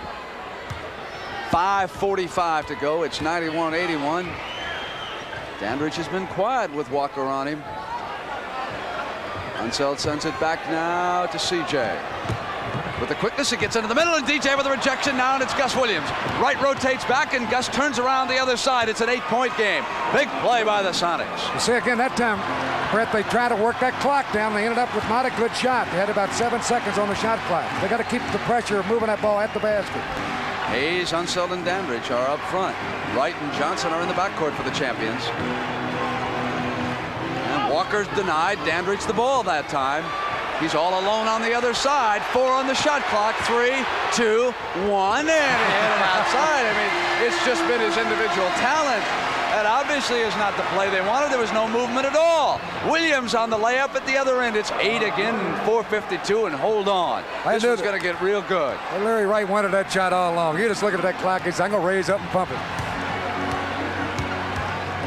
[SPEAKER 1] 5:45 to go. It's 91-81. Dandridge has been quiet with Walker on him. Unseld sends it back now to CJ. With the quickness, it gets into the middle, and DJ with a rejection now, and it's Gus Williams. Wright rotates back, and Gus turns around the other side. It's an 8-point game. Big play by the Sonics.
[SPEAKER 2] You see again that time, Brett, they tried to work that clock down. They ended up with not a good shot. They had about 7 seconds on the shot clock. They got to keep the pressure of moving that ball at the basket.
[SPEAKER 1] Hayes, Unseld, and Dandridge are up front. Wright and Johnson are in the backcourt for the champions. And Walker's denied Dandridge the ball that time. He's all alone on the other side. 4 on the shot clock. 3, 2, 1, and in and outside. I mean, it's just been his individual talent. That obviously is not the play they wanted. There was no movement at all. Williams on the layup at the other end. It's 8 again, 4:52, and hold on. This is going to get real good.
[SPEAKER 2] Well, Larry Wright wanted that shot all along. You just look at that clock. He's, I'm going to raise up and pump it.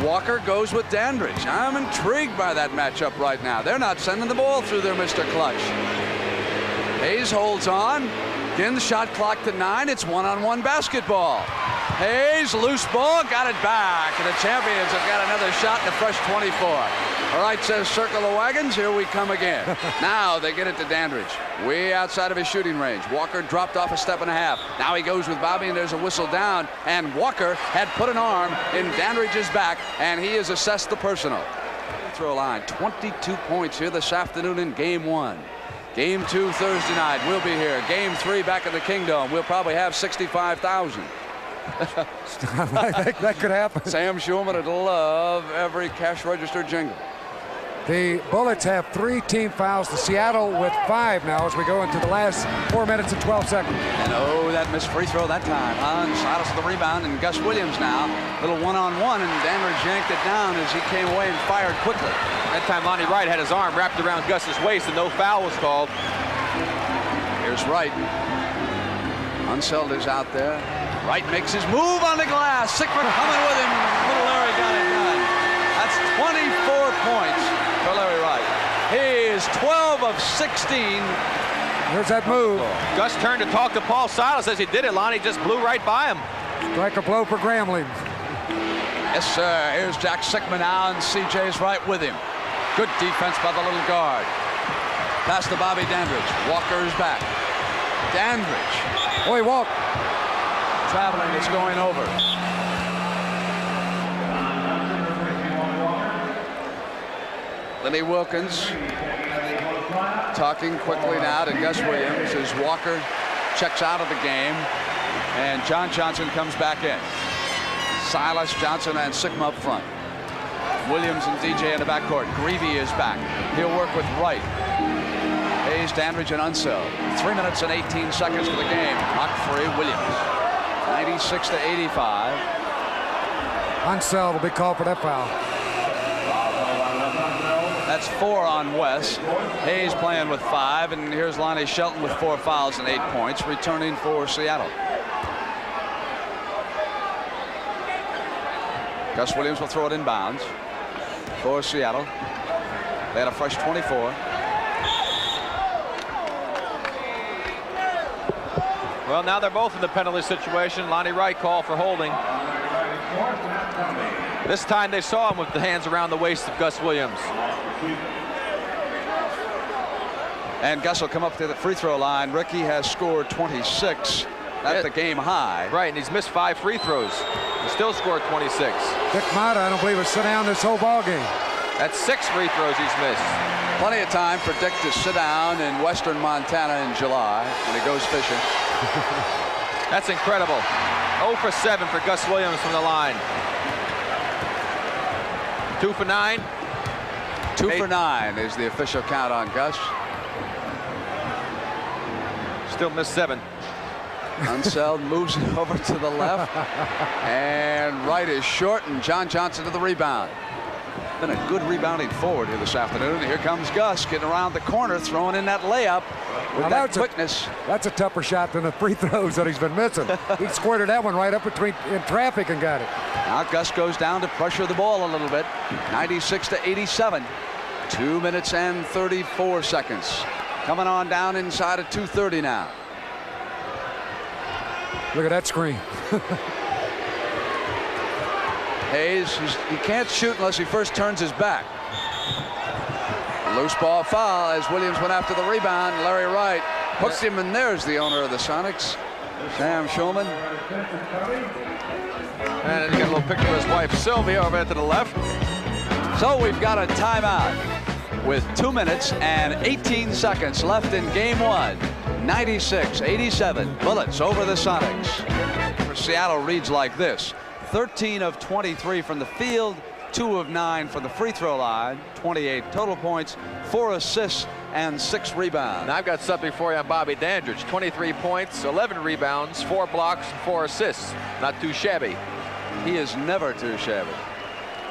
[SPEAKER 1] Walker goes with Dandridge. I'm intrigued by that matchup right now. They're not sending the ball through there, Mr. Clutch. Hayes holds on. Again, the shot clock to 9. It's one-on-one basketball. Hayes, loose ball, got it back. And the champions have got another shot in the fresh 24. All right, says circle the wagons. Here we come again. Now they get it to Dandridge. Way outside of his shooting range. Walker dropped off a step and a half. Now he goes with Bobby, and there's a whistle down. And Walker had put an arm in Dandridge's back, and he has assessed the personal. Throw line, 22 points here this afternoon in Game 1. Game 2 Thursday night. We'll be here. Game 3 back at the Kingdom. We'll probably have 65,000.
[SPEAKER 2] That could happen.
[SPEAKER 1] Sam Schulman would love every cash register jingle.
[SPEAKER 2] The Bullets have 3 team fouls to Seattle with 5 now as we go into the last 4 minutes and 12 seconds.
[SPEAKER 1] And oh, that missed free throw that time. Silas with the rebound, and Gus Williams now. Little one-on-one, and Dandridge yanked it down as he came away and fired quickly.
[SPEAKER 3] That time Lonnie Wright had his arm wrapped around Gus's waist, and no foul was called.
[SPEAKER 1] Here's Wright. Unseld is out there. Wright makes his move on the glass. Sickman coming with him. Little Larry got it done. That's 24 points for Larry Wright. He is 12 of 16.
[SPEAKER 2] Here's that move.
[SPEAKER 3] Gus turned to talk to Paul Silas as he did it. Lonnie just blew right by him.
[SPEAKER 2] Strike a blow for Grambling.
[SPEAKER 1] Yes, sir. Here's Jack Sickman now, and CJ's right with him. Good defense by the little guard. Pass to Bobby Dandridge. Walker is back. Dandridge.
[SPEAKER 2] Oh, he walked.
[SPEAKER 1] Traveling, it's going over. Lenny Wilkins talking quickly now to Gus Williams as Walker checks out of the game, and John Johnson comes back in. Silas, Johnson, and Sickman up front. Williams and DJ in the backcourt. Greavy is back. He'll work with Wright. Hayes, Dandridge, and Unseld. 3 minutes and 18 seconds for the game. Knock free, Williams. 96-85.
[SPEAKER 2] Unseld will be called for that foul.
[SPEAKER 1] That's 4 on West. Hayes playing with 5, and here's Lonnie Shelton with 4 fouls and 8 points, returning for Seattle. Gus Williams will throw it inbounds for Seattle. They had a fresh 24.
[SPEAKER 3] Well, now they're both in the penalty situation. Lonnie Wright called for holding. This time they saw him with the hands around the waist of Gus Williams.
[SPEAKER 1] And Gus will come up to the free throw line. Ricky has scored 26. That's the game high.
[SPEAKER 3] Right, and he's missed 5 free throws. He still scored 26.
[SPEAKER 2] Dick Mata, I don't believe, has sit down this whole ball game.
[SPEAKER 3] That's 6 free throws he's missed.
[SPEAKER 1] Plenty of time for Dick to sit down in western Montana in July when he goes fishing.
[SPEAKER 3] That's incredible. 0 for 7 for Gus Williams from the line. 2 for 9.
[SPEAKER 1] 2 for 9 is the official count on Gus.
[SPEAKER 3] Still missed 7.
[SPEAKER 1] Unseld moves it over to the left. And right is short, and John Johnson to the rebound. Been a good rebounding forward here this afternoon. Here comes Gus getting around the corner, throwing in that layup with that quickness.
[SPEAKER 2] That's a tougher shot than the free throws that he's been missing. He squirted that one right up between in traffic and got it.
[SPEAKER 1] Now Gus goes down to pressure the ball a little bit. 96-87. 2 minutes and 34 seconds. Coming on down inside of 2:30 now.
[SPEAKER 2] Look at that screen.
[SPEAKER 1] Hayes, he can't shoot unless he first turns his back. Loose ball foul as Williams went after the rebound. Larry Wright hooks him, and there's the owner of the Sonics, Sam Schulman.
[SPEAKER 3] And you got a little picture of his wife Sylvia over there to the left.
[SPEAKER 1] So we've got a timeout with 2 minutes and 18 seconds left in game 1. 96-87, Bullets over the Sonics. For Seattle reads like this: 13 of 23 from the field, 2 of 9 from the free throw line, 28 total points, 4 assists, and 6 rebounds.
[SPEAKER 3] Now I've got something for you on Bobby Dandridge. 23 points, 11 rebounds, 4 blocks, and 4 assists. Not too shabby.
[SPEAKER 1] He is never too shabby.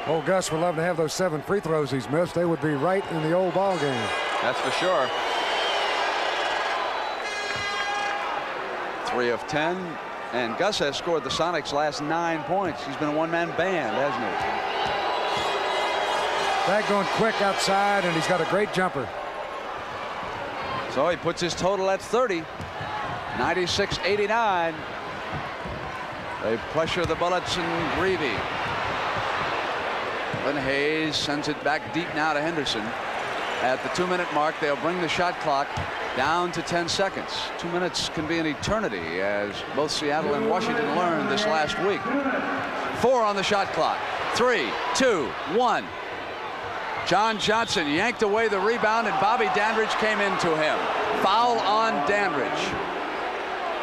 [SPEAKER 2] Old Gus would love to have those 7 free throws he's missed. They would be right in the old ball game.
[SPEAKER 3] That's for sure.
[SPEAKER 1] 3 of 10. And Gus has scored the Sonics' last 9 points. He's been a one-man band, hasn't he?
[SPEAKER 2] That going quick outside, and he's got a great jumper.
[SPEAKER 1] So he puts his total at 30. 96-89. They pressure the Bullets and Greavy. Then Hayes sends it back deep now to Henderson. At the 2-minute mark, they'll bring the shot clock down to 10 seconds. 2 minutes can be an eternity, as both Seattle and Washington learned this last week. 4 on the shot clock. 3, 2, 1. John Johnson yanked away the rebound, and Bobby Dandridge came into him. Foul on Dandridge.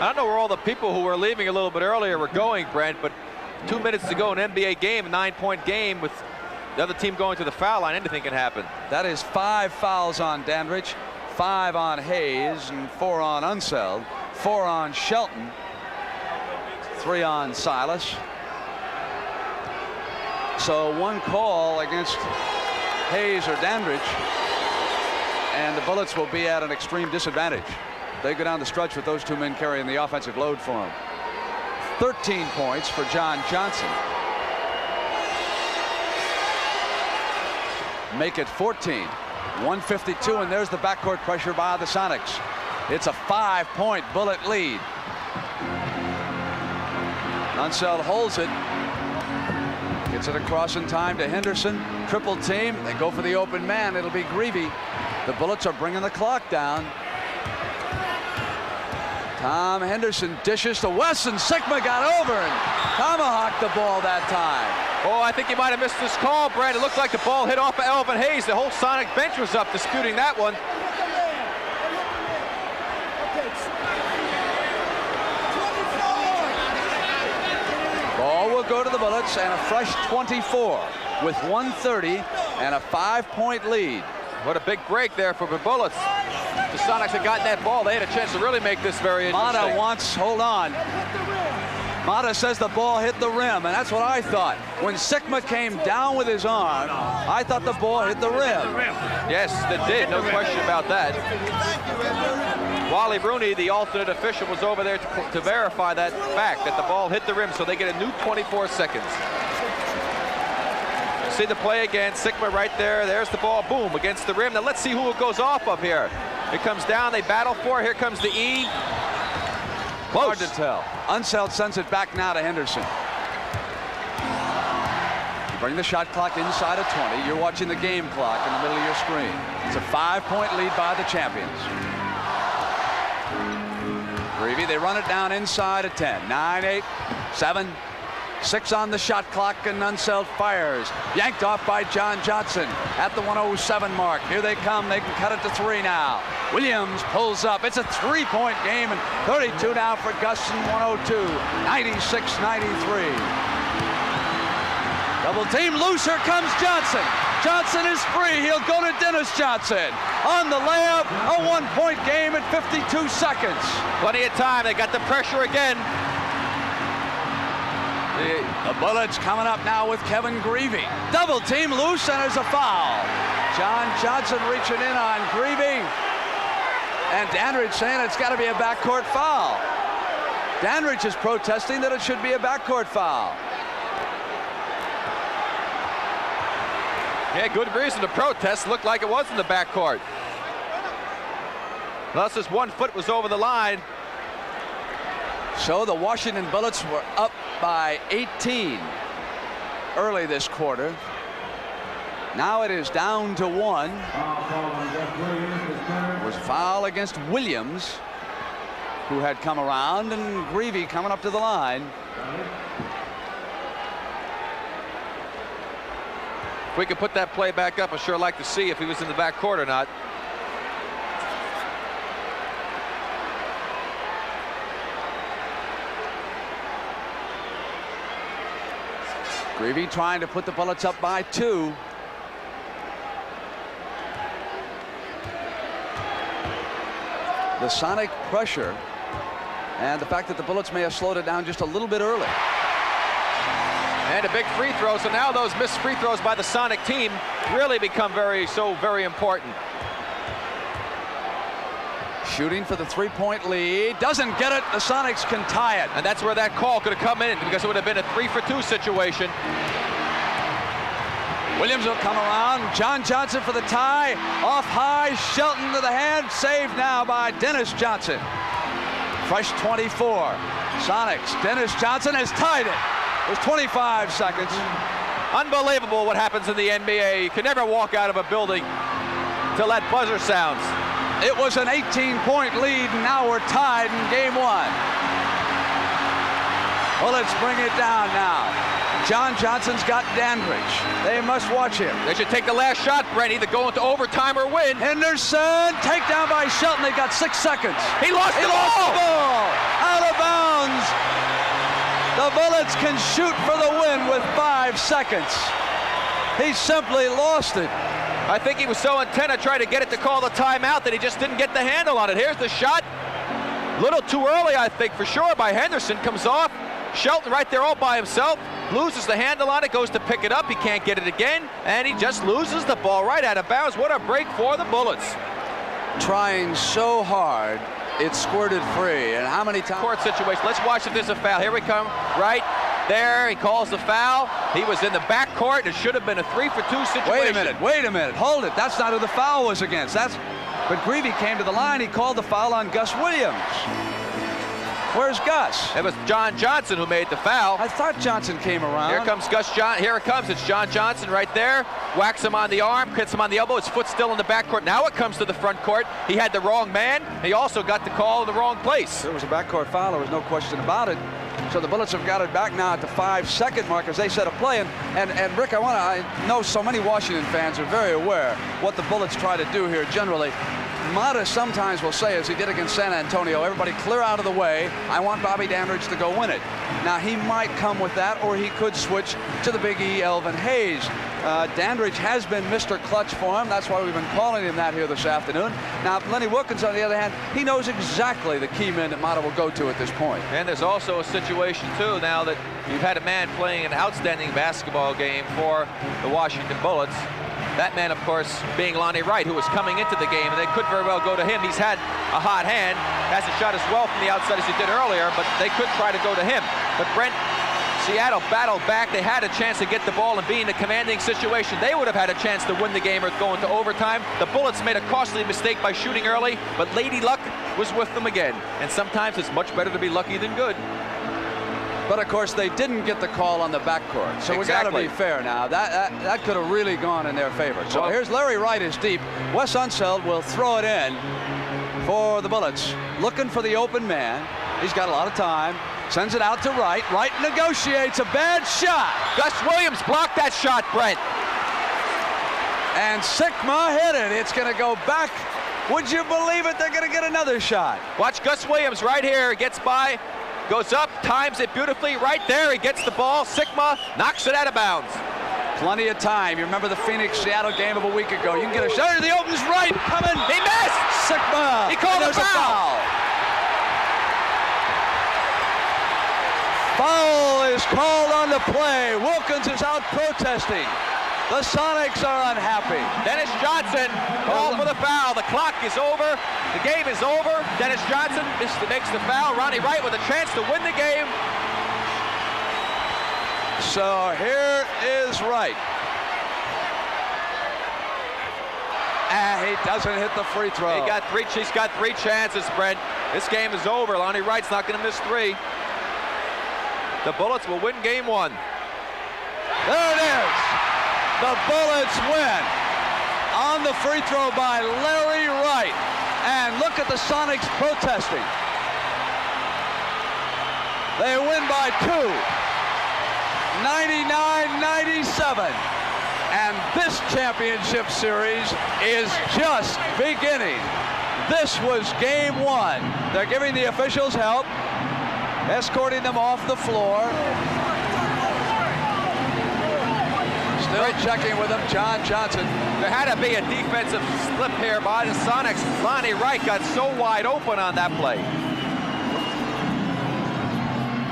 [SPEAKER 3] I don't know where all the people who were leaving a little bit earlier were going, Brent, but 2 minutes to go in an NBA game, a 9-point game with the other team going to the foul line, anything can happen.
[SPEAKER 1] That is 5 fouls on Dandridge, 5 on Hayes, and 4 on Unseld, 4 on Shelton, 3 on Silas. So 1 call against Hayes or Dandridge, and the Bullets will be at an extreme disadvantage. They go down the stretch with those 2 men carrying the offensive load for them. 13 points for John Johnson. Make it 14. 152, and there's the backcourt pressure by the Sonics. It's a 5-point Bullet lead. Unseld holds it. Gets it across in time to Henderson. Triple team. They go for the open man. It'll be Greavy. The Bullets are bringing the clock down. Tom Henderson dishes to Wesson. Sigma got over and tomahawked the ball that time.
[SPEAKER 3] Oh, I think he might have missed this call, Brad. It looked like the ball hit off of Elvin Hayes. The whole Sonic bench was up disputing that one.
[SPEAKER 1] Ball will go to the Bullets, and a fresh 24 with 1:30 and a 5-point lead.
[SPEAKER 3] What a big break there for the Bullets. The Sonics had gotten that ball. They had a chance to really make this very interesting.
[SPEAKER 1] Mata wants, hold on. Mata says the ball hit the rim, and that's what I thought. When Sigma came down with his arm, I thought the ball hit the rim.
[SPEAKER 3] Yes, it did. No question about that. Wally Rooney, the alternate official, was over there to verify that fact, that the ball hit the rim, so they get a new 24 seconds. See the play again. Sigma right there. There's the ball. Boom, against the rim. Now let's see who it goes off of here. It comes down. They battle for it. Here comes the E. Close.
[SPEAKER 1] Hard to tell. Unseld sends it back now to Henderson. You bring the shot clock inside of 20. You're watching the game clock in the middle of your screen. It's a 5-point lead by the champions. Greavy, they run it down inside of 10. 9, 8, 7, 6 on the shot clock, and Unseld fires. Yanked off by John Johnson at the 107 mark. Here they come. They can cut it to 3 now. Williams pulls up. It's a 3-point game, and 32 now for Gus and 102. 96-93. Double team loose. Here comes Johnson. Johnson is free. He'll go to Dennis Johnson. On the layup, a 1-point game at 52 seconds.
[SPEAKER 3] Plenty of time. They got the pressure again.
[SPEAKER 1] The Bullets coming up now with Kevin Greavy. Double team loose, and there's a foul. John Johnson reaching in on Greavy. And Dandridge saying it's got to be a backcourt foul. Dandridge is protesting that it should be a backcourt foul.
[SPEAKER 3] Yeah, good reason to protest. Looked like it was in the backcourt. Unless his 1 foot was over the line.
[SPEAKER 1] So the Washington Bullets were up by 18 early this quarter. Now it is down to 1. It was a foul against Williams, who had come around, and Greavy coming up to the line.
[SPEAKER 3] If we could put that play back up, I'd sure like to see if he was in the backcourt or not.
[SPEAKER 1] Greavy trying to put the Bullets up by 2. The Sonic pressure and the fact that the Bullets may have slowed it down just a little bit early.
[SPEAKER 3] And a big free throw. So now those missed free throws by the Sonic team really become very important.
[SPEAKER 1] Shooting for the 3-point lead. Doesn't get it. The Sonics can tie it.
[SPEAKER 3] And that's where that call could have come in, because it would have been a 3-for-2 situation.
[SPEAKER 1] Williams will come around. John Johnson for the tie. Off high. Shelton to the hand. Saved now by Dennis Johnson. Fresh 24. Sonics. Dennis Johnson has tied it. There's 25 seconds.
[SPEAKER 3] Unbelievable what happens in the NBA. You can never walk out of a building till that buzzer sounds.
[SPEAKER 1] It was an 18-point lead, and now we're tied in game 1. Well, let's bring it down now. John Johnson's got Dandridge. They must watch him.
[SPEAKER 3] They should take the last shot, Brent, either go into overtime or win.
[SPEAKER 1] Henderson, takedown by Shelton. They got 6 seconds.
[SPEAKER 3] He lost the ball.
[SPEAKER 1] Out of bounds. The Bullets can shoot for the win with 5 seconds. He simply lost it.
[SPEAKER 3] I think he was so intent on trying to get it to call the timeout that he just didn't get the handle on it. Here's the shot. A little too early, I think, for sure, by Henderson. Comes off. Shelton right there all by himself. Loses the handle on it, goes to pick it up. He can't get it again, and he just loses the ball right out of bounds. What a break for the Bullets.
[SPEAKER 1] Trying so hard, it squirted free. And how many times?
[SPEAKER 3] Court situation. Let's watch if there's a foul. Here we come. Right there, he calls the foul. He was in the backcourt. It should have been a 3-for-2 situation.
[SPEAKER 1] Wait a minute. Hold it. That's not who the foul was against. But Greavy came to the line. He called the foul on Gus Williams. Where's Gus?
[SPEAKER 3] It was John Johnson who made the foul.
[SPEAKER 1] I thought Johnson came around.
[SPEAKER 3] Here comes Here it comes. It's John Johnson right there. Whacks him on the arm, hits him on the elbow. His foot's still in the backcourt. Now it comes to the front court. He had the wrong man. He also got the call in the wrong place.
[SPEAKER 1] There was a backcourt foul. There was no question about it. So the Bullets have got it back now at the 5-second mark as they set a play. And Rick, I know so many Washington fans are very aware what the Bullets try to do here generally. Mata sometimes will say, as he did against San Antonio, everybody clear out of the way. I want Bobby Dandridge to go win it. Now, he might come with that, or he could switch to the Big E, Elvin Hayes. Dandridge has been Mr. Clutch for him. That's why we've been calling him that here this afternoon. Now, Lenny Wilkins, on the other hand, he knows exactly the key men that Mata will go to at this point.
[SPEAKER 3] And there's also a situation, too, now that you've had a man playing an outstanding basketball game for the Washington Bullets. That man, of course, being Lonnie Wright, who was coming into the game, and they could very well go to him. He's had a hot hand, hasn't shot as well from the outside as he did earlier, but they could try to go to him. But Brent, Seattle battled back. They had a chance to get the ball and be in a commanding situation. They would have had a chance to win the game or go into overtime. The Bullets made a costly mistake by shooting early, but Lady Luck was with them again. And sometimes it's much better to be lucky than good.
[SPEAKER 1] But of course, they didn't get the call on the backcourt. So we got to be fair now. That could have really gone in their favor. So here's Larry Wright is deep. Wes Unseld will throw it in for the Bullets. Looking for the open man. He's got a lot of time. Sends it out to Wright. Wright negotiates a bad shot.
[SPEAKER 3] Gus Williams blocked that shot, Brent.
[SPEAKER 1] And Sikma hit it. It's going to go back. Would you believe it? They're going to get another shot.
[SPEAKER 3] Watch Gus Williams right here. He gets by, goes up, times it beautifully. Right there, he gets the ball. Sikma knocks it out of bounds.
[SPEAKER 1] Plenty of time. You remember the Phoenix-Seattle game of a week ago. You can get a shot. The opens right. Coming.
[SPEAKER 3] He missed.
[SPEAKER 1] Sikma.
[SPEAKER 3] He called a foul.
[SPEAKER 1] Foul is called on the play. Wilkins is out protesting. The Sonics are unhappy.
[SPEAKER 3] Dennis Johnson called for the foul. The clock is over. The game is over. Dennis Johnson makes the foul. Ronnie Wright with a chance to win the game.
[SPEAKER 1] So here is Wright. And he doesn't hit the free throw.
[SPEAKER 3] He's got three chances, Brent. This game is over. Lonnie Wright's not going to miss three. The Bullets will win game one.
[SPEAKER 1] There it is. The Bullets win on the free throw by Larry Wright. And look at the Sonics protesting. They win by 2. 99-97. And this championship series is just beginning. This was game one. They're giving the officials help, escorting them off the floor. Still checking with him, John Johnson.
[SPEAKER 3] There had to be a defensive slip here by the Sonics. Lonnie Wright got so wide open on that play.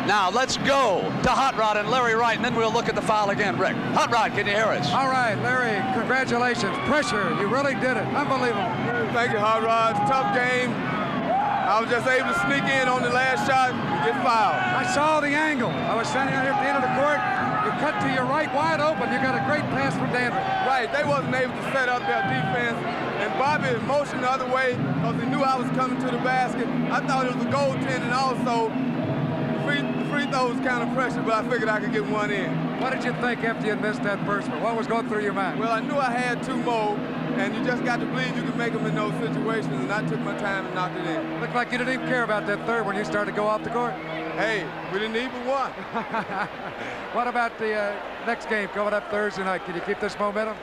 [SPEAKER 1] Now let's go to Hot Rod and Larry Wright, and then we'll look at the foul again. Rick, Hot Rod, can you hear us?
[SPEAKER 2] All right, Larry, congratulations. Pressure, you really did it. Unbelievable.
[SPEAKER 4] Thank you, Hot Rod. Tough game. I was just able to sneak in on the last shot and get fouled.
[SPEAKER 2] I saw the angle. I was standing out here at the end of the court. You cut to your right, wide open. You got a great pass from Danvers.
[SPEAKER 4] Right, they wasn't able to set up their defense. And Bobby motioned the other way because he knew I was coming to the basket. I thought it was a goaltending also. The free throw was kind of pressure, but I figured I could get one in.
[SPEAKER 2] What did you think after you missed that first one? What was going through your mind?
[SPEAKER 4] Well, I knew I had two more, and you just got to believe you can make them in those situations, and I took my time and knocked it in.
[SPEAKER 2] Looked like you didn't even care about that third when you started to go off the court.
[SPEAKER 4] Hey, we didn't even one.
[SPEAKER 2] What about the next game coming up Thursday night? Can you keep this momentum?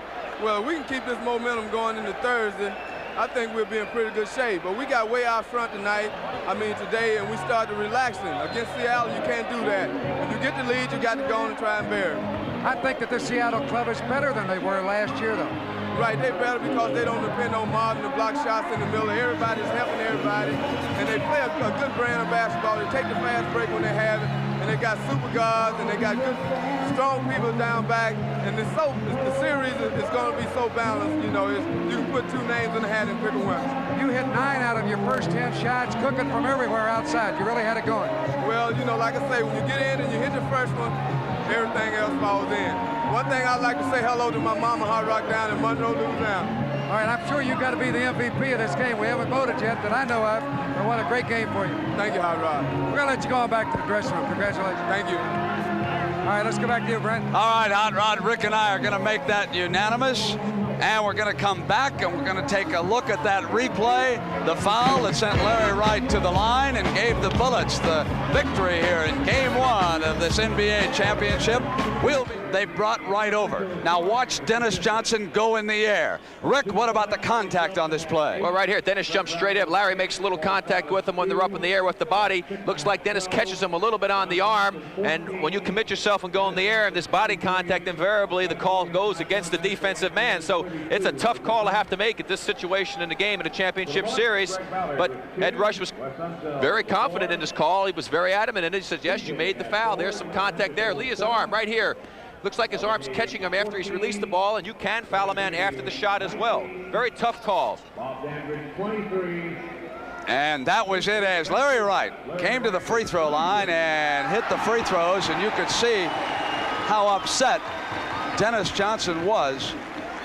[SPEAKER 4] Well, we can keep this momentum going into Thursday. I think we'll be in pretty good shape, but we got way out front tonight, today, and we started relaxing. Against Seattle, you can't do that. If you get the lead, you got to go on and try and bear it.
[SPEAKER 2] I think that the Seattle club is better than they were last year, though.
[SPEAKER 4] Right, they're better because they don't depend on Marvin to block shots in the middle. Everybody's helping everybody, and they play a good brand of basketball. They take the fast break when they have it, and they got super guards, and they got good, strong people down back, and the series is going to be so balanced. You know, you can put two names in the hat and pick a winner.
[SPEAKER 2] You hit 9 out of your first 10 shots, cooking from everywhere outside. You really had it going.
[SPEAKER 4] Well, you know, like I say, when you get in and you hit the first one, everything else falls in. One thing I'd like to say hello to my mama, Hard Rock, down in Monroe, Louisiana.
[SPEAKER 2] All right, I'm sure you've got to be the MVP of this game. We haven't voted yet that I know of, but what a great game for you.
[SPEAKER 4] Thank you, Hard Rock.
[SPEAKER 2] We're going to let you go on back to the dressing room. Congratulations.
[SPEAKER 4] Thank you.
[SPEAKER 2] All right, let's go back to you, Brent.
[SPEAKER 1] All right, Hot Rod, Rick and I are going to make that unanimous. And we're going to come back and we're going to take a look at that replay. The foul that sent Larry Wright to the line and gave the Bullets the victory here in game one of this NBA championship. They brought Wright over. Now watch Dennis Johnson go in the air. Rick, what about the contact on this play?
[SPEAKER 3] Well, right here, Dennis jumps straight up. Larry makes a little contact with him when they're up in the air with the body. Looks like Dennis catches him a little bit on the arm. And when you commit yourself and go in the air and this body contact, invariably the call goes against the defensive man. So it's a tough call to have to make at this situation in the game in a championship series. But Ed Rush was very confident in his call. He was very adamant, and he says, yes, you made the foul. There's some contact there. Lee's arm right here. Looks like his arm's catching him after he's released the ball, and you can foul a man after the shot as well. Very tough call.
[SPEAKER 1] And that was it as Larry Wright came to the free throw line and hit the free throws, and you could see how upset Dennis Johnson was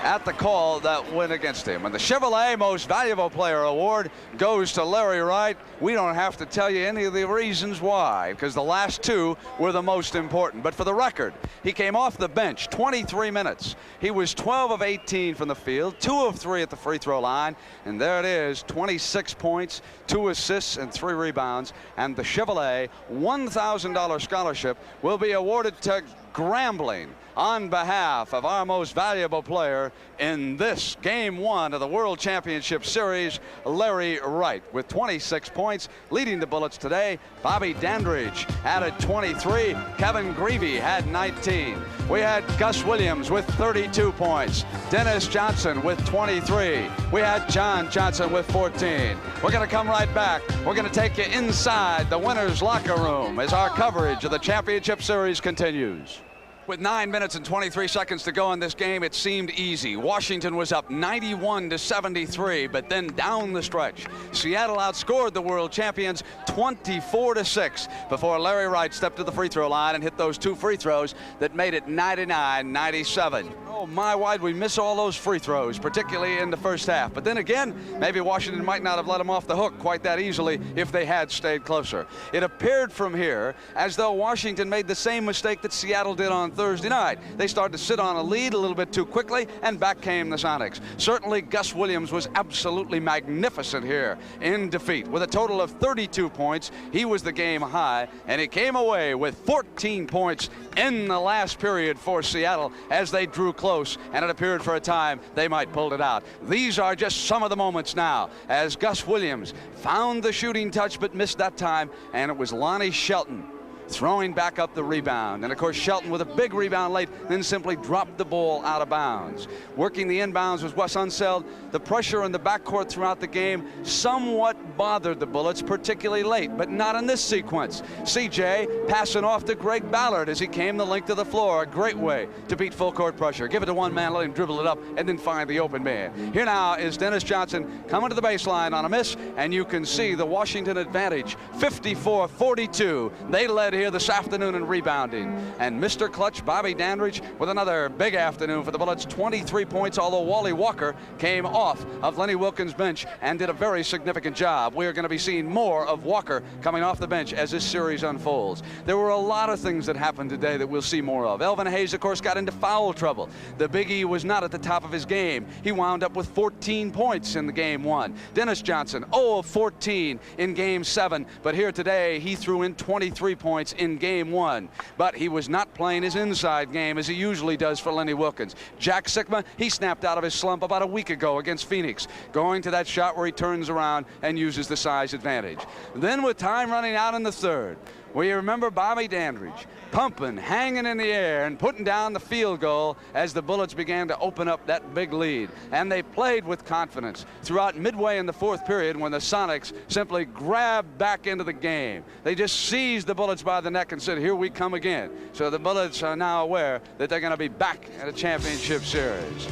[SPEAKER 1] at the call that went against him. And the Chevrolet Most Valuable Player Award goes to Larry Wright. We don't have to tell you any of the reasons why, because the last two were the most important. But for the record, he came off the bench 23 minutes. He was 12 of 18 from the field, 2 of 3 at the free throw line, and there it is, 26 points, 2 assists, and 3 rebounds. And the Chevrolet $1,000 scholarship will be awarded to Grambling on behalf of our most valuable player in this Game 1 of the World Championship Series, Larry Wright, with 26 points, leading the Bullets today. Bobby Dandridge added 23. Kevin Greavy had 19. We had Gus Williams with 32 points. Dennis Johnson with 23. We had John Johnson with 14. We're going to come right back. We're going to take you inside the winner's locker room as our coverage of the Championship Series continues. With 9 minutes and 23 seconds to go in this game, it seemed easy. Washington was up 91-73, but then down the stretch, Seattle outscored the world champions 24-6 before Larry Wright stepped to the free throw line and hit those 2 free throws that made it 99-97. Oh my, why'd we miss all those free throws, particularly in the first half? But then again, maybe Washington might not have let them off the hook quite that easily if they had stayed closer. It appeared from here as though Washington made the same mistake that Seattle did on Thursday night. They started to sit on a lead a little bit too quickly, and back came the Sonics. Certainly Gus Williams was absolutely magnificent here in defeat. With a total of 32 points, he was the game high, and he came away with 14 points in the last period for Seattle as they drew close, and it appeared for a time they might pull it out. These are just some of the moments now as Gus Williams found the shooting touch but missed that time, and it was Lonnie Shelton throwing back up the rebound. And of course Shelton with a big rebound late, then simply dropped the ball out of bounds. Working the inbounds was Wes Unseld. The pressure in the backcourt throughout the game somewhat bothered the Bullets, particularly late, but not in this sequence. CJ passing off to Greg Ballard as he came the length of the floor. A great way to beat full court pressure. Give it to one man, let him dribble it up, and then find the open man. Here now is Dennis Johnson coming to the baseline on a miss, and you can see the Washington advantage, 54-42. They led here this afternoon in rebounding. And Mr. Clutch, Bobby Dandridge, with another big afternoon for the Bullets, 23 points, although Wally Walker came off of Lenny Wilkins' bench and did a very significant job. We are going to be seeing more of Walker coming off the bench as this series unfolds. There were a lot of things that happened today that we'll see more of. Elvin Hayes, of course, got into foul trouble. The Big E was not at the top of his game. He wound up with 14 points in the Game 1. Dennis Johnson, 0 of 14 in Game 7, but here today he threw in 23 points in Game 1. But he was not playing his inside game as he usually does for Lenny Wilkins. Jack Sikma, he snapped out of his slump about a week ago against Phoenix, going to that shot where he turns around and uses the size advantage. Then with time running out in the third, well, you remember Bobby Dandridge pumping, hanging in the air, and putting down the field goal as the Bullets began to open up that big lead. And they played with confidence throughout midway in the fourth period when the Sonics simply grabbed back into the game. They just seized the Bullets by the neck and said, here we come again. So the Bullets are now aware that they're going to be back at a championship series.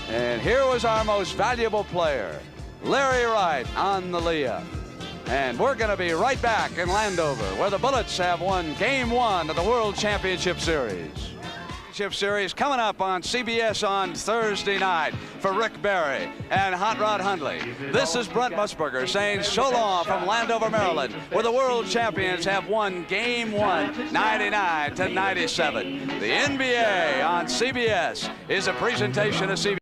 [SPEAKER 1] And here was our most valuable player, Larry Wright, on the layup. And we're going to be right back in Landover, where the Bullets have won Game 1 of the World Championship Series. Championship Series coming up on CBS on Thursday night for Rick Barry and Hot Rod Hundley. This is Brent Musburger saying so long from Landover, Maryland, where the world champions have won Game 1, 99-97. The NBA on CBS is a presentation of CBS.